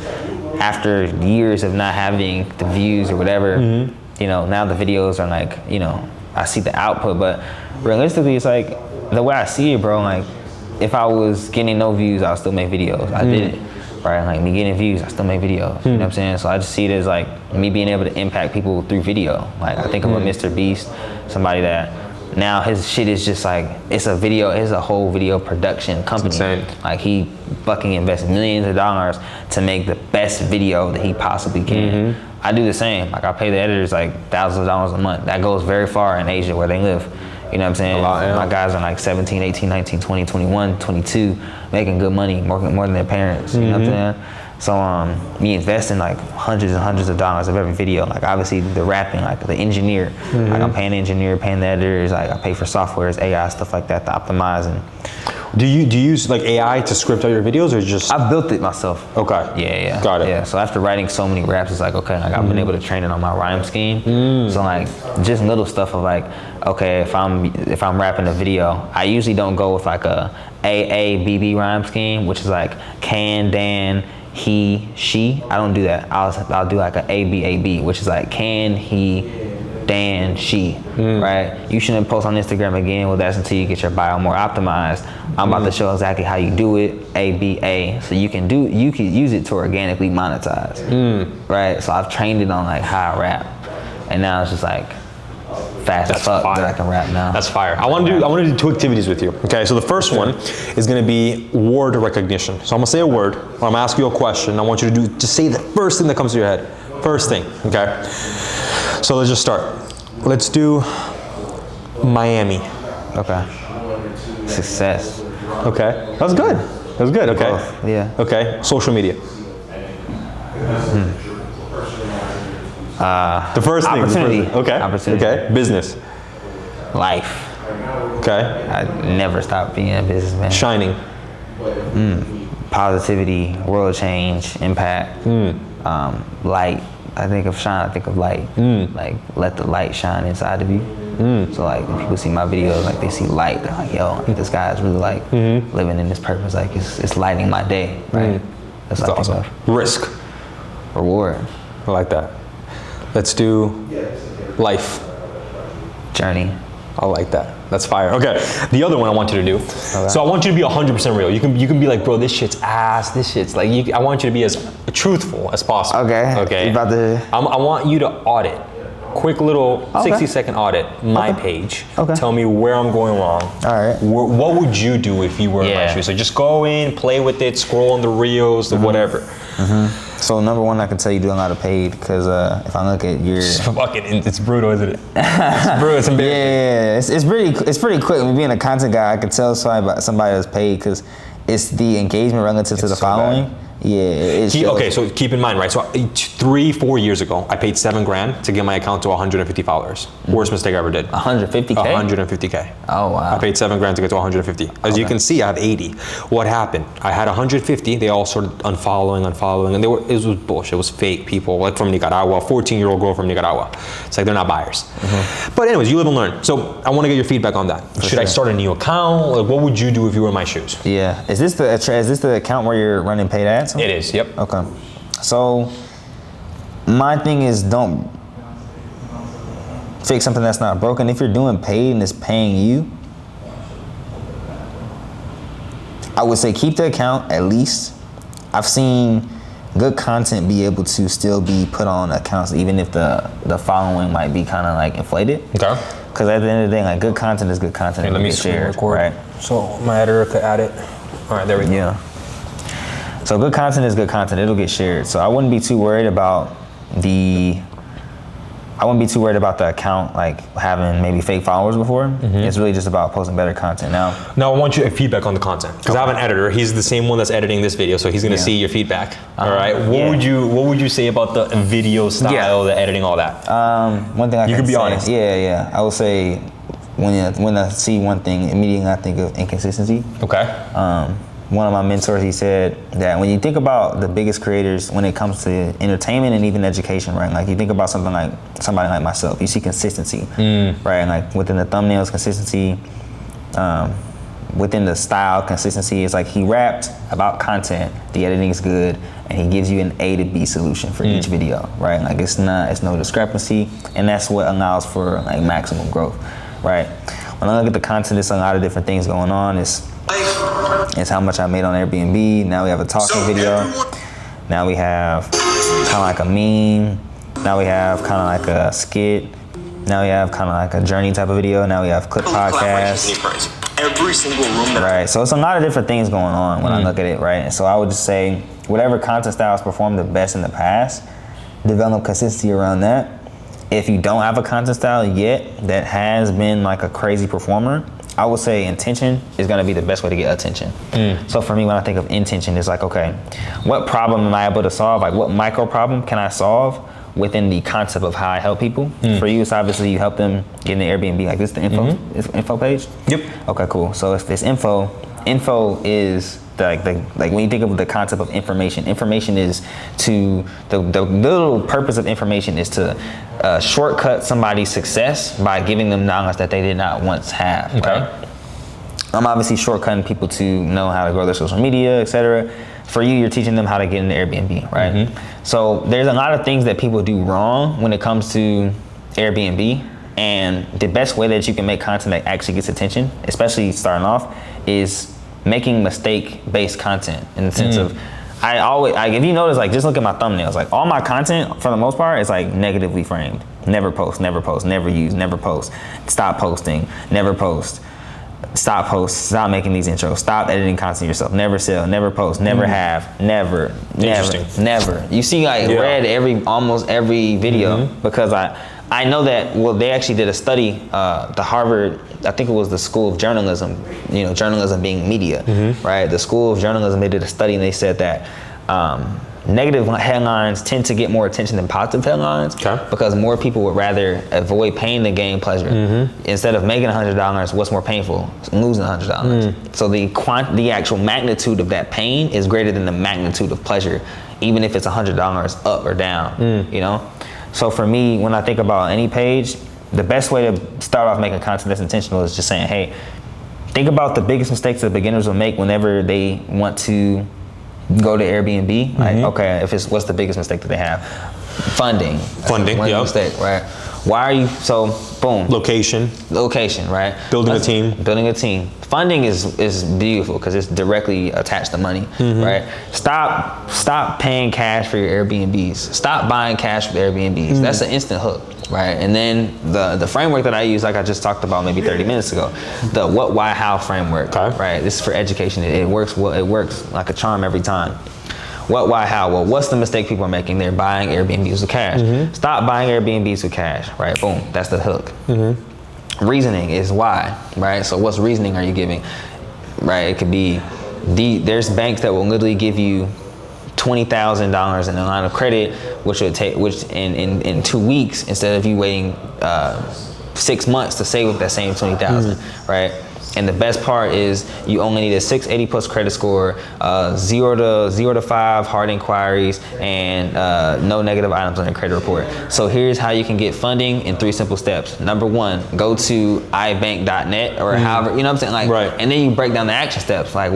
after years of not having the views or whatever, you know, now the videos are like, you know, I see the output, but realistically, it's like the way I see it, bro, like if I was getting no views, I'll still make videos. I did it, right? Like me getting views, I still make videos. You know what I'm saying? So I just see it as like me being able to impact people through video. Like I think of a Mr. Beast, somebody that now his shit is just like, it's a whole video production company. Like he fucking invests millions of dollars to make the best video that he possibly can. I do the same. Like I pay the editors like thousands of dollars a month. That goes very far in Asia where they live. You know what I'm saying? My guys are like 17, 18, 19, 20, 21, 22, making good money, more than their parents. You know what I'm saying? So me investing like hundreds and hundreds of dollars of every video. Like obviously the rapping, like the engineer. Like I'm paying the engineer, paying the editors. Like I pay for softwares, AI, stuff like that to optimize. And do you use like AI to script out your videos, or just? I built it myself. Okay. Yeah. Got it. Yeah. So after writing so many raps, it's like, okay, like I've been able to train it on my rhyme scheme. So like just little stuff of like, okay, if I'm rapping a video, I usually don't go with like a AABB rhyme scheme, which is like can, Dan, he, she. I don't do that. I'll do like a ABAB, which is like can, he, Dan, she, right? You shouldn't post on Instagram again. Well, that's until you get your bio more optimized. I'm about to show exactly how you do it, ABA, so you can use it to organically monetize, right? So I've trained it on like how I rap, and now it's just like fast as fuck that I can rap now. That's fire. I want to do two activities with you. Okay, so the first one is going to be word recognition. So I'm gonna say a word, or I'm gonna ask you a question. I want you to just say the first thing that comes to your head. First thing, okay? So let's just start. Let's do Miami. Okay. Success. Okay, that was good. That was good. Okay. Both. Yeah. Okay. Social media. The first thing. Opportunity. Okay. Opportunity. Okay. Business. Life. Okay. I never stop being a businessman. Shining. Positivity, world change, impact. Light. I think of shine, I think of light. Like let the light shine inside of you. So like when people see my videos, like they see light, they're like, yo, this guy is really like living in this purpose. Like it's lighting my day, right? That's That's what I awesome. think Risk. of. Reward. I like that. Let's do life. Journey. I like that. That's fire. Okay. The other one I want you to do. Okay. So I want you to be 100% real. You can be like, bro, this shit's ass. This shit's like. I want you to be as truthful as possible. Okay. Okay. You about to... I want you to audit. Quick little 60-second audit my page. Okay. Tell me where I'm going wrong. All right. What would you do if you were in my shoes? So just go in, play with it, scroll on the reels, the whatever. So number one, I can tell you doing a lot of paid because if I look at your... It's brutal, isn't it? It's brutal. It's embarrassing. Yeah, it's pretty quick. Me being a content guy, I can tell somebody that's paid because it's the engagement relative to the following. Bad. Yeah. Okay, so keep in mind, right? So 3-4 years ago, I paid $7,000 to get my account to 150 followers. Worst mistake I ever did. 150K? 150K. Oh, wow. I paid $7,000 to get to 150. As you can see, I have 80. What happened? I had 150. They all started unfollowing, and it was bullshit. It was fake people, like from Nicaragua, 14-year-old girl from Nicaragua. It's like they're not buyers. But anyways, you live and learn. So I want to get your feedback on that. Should I start a new account? Like, what would you do if you were in my shoes? Yeah. Is this the account where you're running paid ads? It is, yep. Okay. So my thing is don't fix something that's not broken. If you're doing paid and it's paying you, I would say keep the account at least. I've seen good content be able to still be put on accounts even if the following might be kind of like inflated. Okay. Because at the end of the day, like good content is good content. Hey, let me share record. Right? So my editor could add it. All right, there we go. Yeah. So good content is good content. It'll get shared. So I wouldn't be too worried about the account like having maybe fake followers before. It's really just about posting better content now. Now I want you to feedback on the content because I have an editor. He's the same one that's editing this video, so he's gonna see your feedback. All right. What would you say about the video style, the editing, all that? One thing you can be honest. Yeah. I would say when I see one thing, immediately I think of inconsistency. Okay. One of my mentors, he said that when you think about the biggest creators when it comes to entertainment and even education, right? Like you think about somebody like myself, you see consistency, right? And like within the thumbnails, consistency, within the style, consistency. It's like he rapped about content, the editing is good, and he gives you an A to B solution for each video, right? Like it's no discrepancy, and that's what allows for like maximum growth, right? When I look at the content, there's a lot of different things going on. It's how much I made on Airbnb. Now we have a talking video. Now we have kind of like a meme. Now we have kind of like a skit. Now we have kind of like a journey type of video. Now we have clip podcast. Every single room. Right. So it's a lot of different things going on when I look at it, right? And so I would just say whatever content styles performed the best in the past, develop consistency around that. If you don't have a content style yet that has been like a crazy performer, I would say intention is gonna be the best way to get attention. So for me, when I think of intention, it's like, okay, what problem am I able to solve? Like what micro problem can I solve within the concept of how I help people? For you, it's obviously you help them get in the Airbnb. Like this is the info page? Yep. Okay, cool. So if this info is like when you think of the concept of information is to the little purpose of information is to shortcut somebody's success by giving them knowledge that they did not once have. Okay. Right? I'm obviously shortcutting people to know how to grow their social media, etc. For you, you're teaching them how to get into Airbnb, right? So there's a lot of things that people do wrong when it comes to Airbnb, and the best way that you can make content that actually gets attention, especially starting off, is making mistake-based content in the sense of, if you notice, like just look at my thumbnails, like all my content for the most part is like negatively framed. Never post, never use, never post, stop posting, never post, stop making these intros, stop editing content yourself, never sell, never post, never have, never. You see like red almost every video because I know that, well, they actually did a study, the Harvard, I think it was the School of Journalism, journalism being media, right? The School of Journalism, they did a study and they said that negative headlines tend to get more attention than positive headlines because more people would rather avoid pain than gain pleasure. Instead of making $100, what's more painful? Losing $100. So the actual magnitude of that pain is greater than the magnitude of pleasure, even if it's $100 up or down, So for me, when I think about any page, the best way to start off making content that's intentional is just saying, hey, think about the biggest mistakes that beginners will make whenever they want to go to Airbnb. Like, okay, what's the biggest mistake that they have? Funding. Funding, one mistake, right? Why are you boom? Location, right? building a team. Building a team. Funding is beautiful because it's directly attached to money, right? Stop paying cash for your Airbnbs. Stop buying cash with Airbnbs. That's an instant hook, right? And then the framework that I use, like I just talked about maybe 30 minutes ago, the what, why, how framework, right? This is for education. It works well. It works like a charm every time. What, why, how? Well, what's the mistake people are making? They're buying Airbnbs with cash. Stop buying Airbnbs with cash, right? Boom, that's the hook. Reasoning is why, right? So what's reasoning are you giving, right? It could be, there's banks that will literally give you $20,000 in a line of credit, which in 2 weeks, instead of you waiting 6 months to save up that same 20,000, right? And the best part is you only need a 680 plus credit score, 0 to 5 hard inquiries, and no negative items on your credit report. So here's how you can get funding in 3 simple steps. Number 1, go to ibank.net or however, you know what I'm saying? Like, right. And then you break down the action steps. Like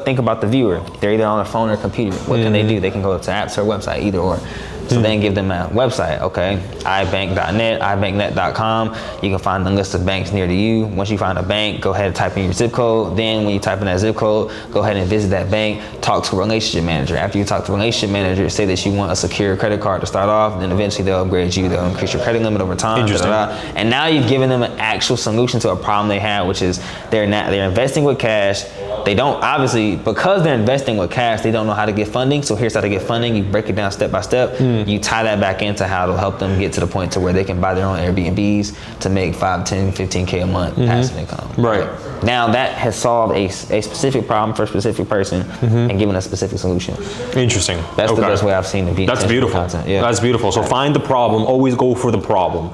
think about the viewer. They're either on a phone or computer. What can they do? They can go to apps or website, either or. So then give them a website, okay? ibank.net, ibanknet.com. You can find the list of banks near to you. Once you find a bank, go ahead and type in your zip code. Then when you type in that zip code, go ahead and visit that bank, talk to a relationship manager. After you talk to a relationship manager, say that you want a secure credit card to start off, then eventually they'll upgrade you. They'll increase your credit limit over time. Interesting. And now you've given them an actual solution to a problem they have, which is they're investing with cash. They don't, obviously, because they're investing with cash, they don't know how to get funding. So here's how to get funding. You break it down step by step. You tie that back into how to help them get to the point to where they can buy their own Airbnbs to make 5, 10, 15K a month passive income. Right. Now that has solved a specific problem for a specific person and given a specific solution. Interesting. That's the best way I've seen to be. That's beautiful. Yeah. That's beautiful. So find the problem, always go for the problem.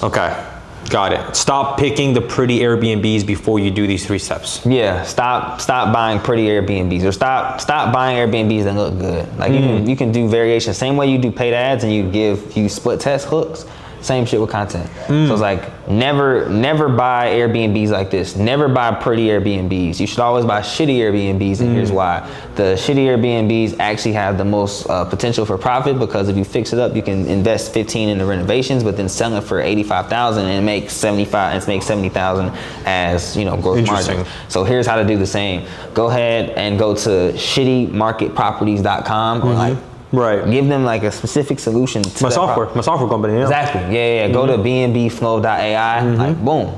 Okay. Got it. Stop picking the pretty Airbnbs before you do these 3 steps. Yeah, stop buying pretty Airbnbs, or stop buying Airbnbs that look good. Like you can do variations. Same way you do paid ads and you split test hooks. Same shit with content. So it's like never buy Airbnbs like this. Never buy pretty Airbnbs. You should always buy shitty Airbnbs, and here's why. The shitty Airbnbs actually have the most potential for profit, because if you fix it up, you can invest 15 in the renovations, but then sell it for 85,000 and make 75 and make 70,000 as gross margin. So here's how to do the same. Go ahead and go to shittymarketproperties.com or like. Right. Give them like a specific solution to my software company. Yeah. Exactly. Yeah. Go to bnbflow.ai. Like boom,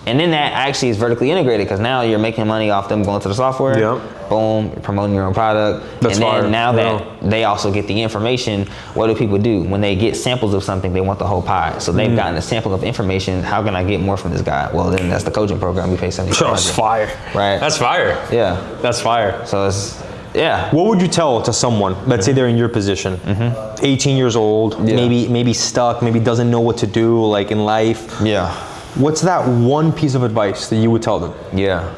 and then that actually is vertically integrated, because now you're making money off them going to the software. Yep. Boom, you're promoting your own product. That's and then fire. Now that they also get the information, what do people do when they get samples of something? They want the whole pie. So they've gotten a sample of information. How can I get more from this guy? Well, then that's the coaching program. We pay $75. That's fire. Right. That's fire. Yeah. That's fire. So it's. Yeah. What would you tell to someone, let's say they're in your position, 18 years old, maybe stuck, maybe doesn't know what to do like in life? Yeah. What's that one piece of advice that you would tell them? Yeah.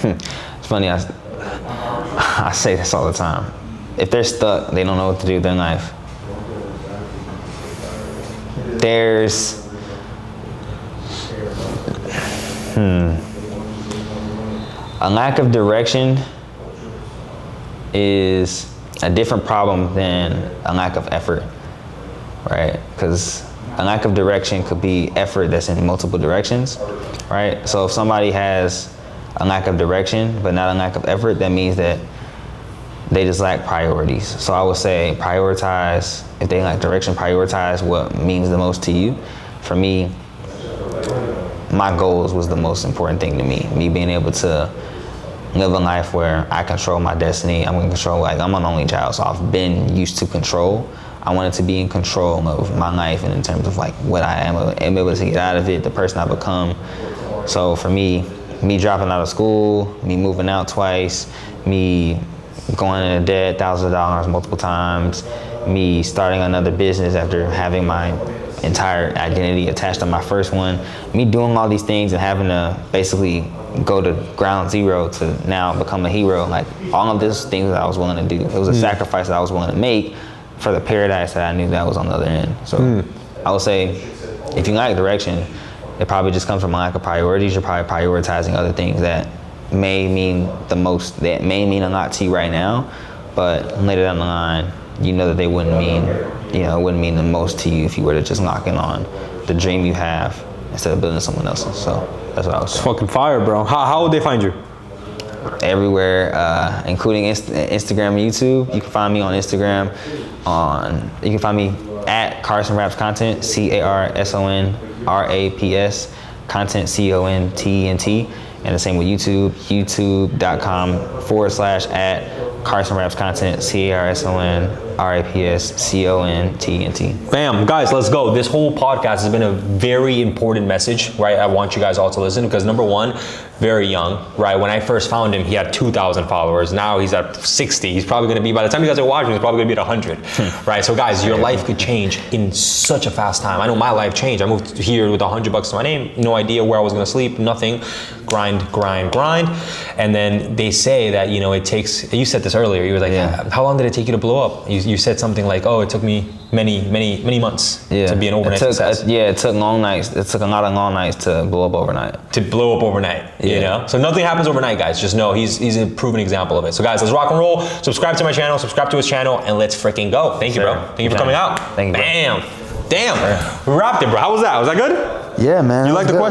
It's funny, I say this all the time. If they're stuck, they don't know what to do with their life. There's a lack of direction is a different problem than a lack of effort, right? Because a lack of direction could be effort that's in multiple directions, right? So if somebody has a lack of direction but not a lack of effort, that means that they just lack priorities. So I would say prioritize. If they lack direction, prioritize what means the most to you. For me, my goals was the most important thing to me. Me being able to live a life where I control my destiny. I'm in control. Like, I'm an only child, so I've been used to control. I wanted to be in control of my life, and in terms of like what I am able to get out of it, the person I become. So for me dropping out of school, me moving out twice, me going into debt, thousands of dollars multiple times, me starting another business after having my entire identity attached to my first one, me doing all these things and having to basically go to ground zero to now become a hero. Like, all of these things that I was willing to do. It was a sacrifice that I was willing to make for the paradise that I knew that was on the other end. So I would say, if you lack direction, it probably just comes from a lack of priorities. You're probably prioritizing other things that may mean the most, that may mean a lot to you right now, but later down the line, you know that they wouldn't mean, it wouldn't mean the most to you if you were to just lock in on the dream you have instead of building someone else's. So that's what I was saying. Fucking fire, bro. How would they find you? Everywhere, including Instagram and YouTube. You can find me on Instagram. You can find me at Carson Raps Content, CarsonRaps Content, CONTENT, and the same with YouTube, youtube.com/@ Carson Raps Content, CarsonRapsContent. Bam, guys, let's go. This whole podcast has been a very important message, right? I want you guys all to listen because number one, very young, right? When I first found him, he had 2,000 followers. Now he's at 60. He's probably gonna be, by the time you guys are watching, he's probably gonna be at 100, right? So guys, your life could change in such a fast time. I know my life changed. I moved here with $100 to my name, no idea where I was gonna sleep, nothing. Grind. And then they say that, it takes, you said this earlier, you were like, how long did it take you to blow up? You said something like, oh, it took me many months to be an overnight success. It took long nights. It took a lot of long nights to blow up overnight. So nothing happens overnight, guys. Just know he's a proven example of it. So guys, let's rock and roll. Subscribe to my channel, subscribe to his channel, and let's freaking go. Thank you, bro. Thank you for coming out. Thank you, bro. Damn. We wrapped it, bro. How was that? Was that good? Yeah, man. You like the question?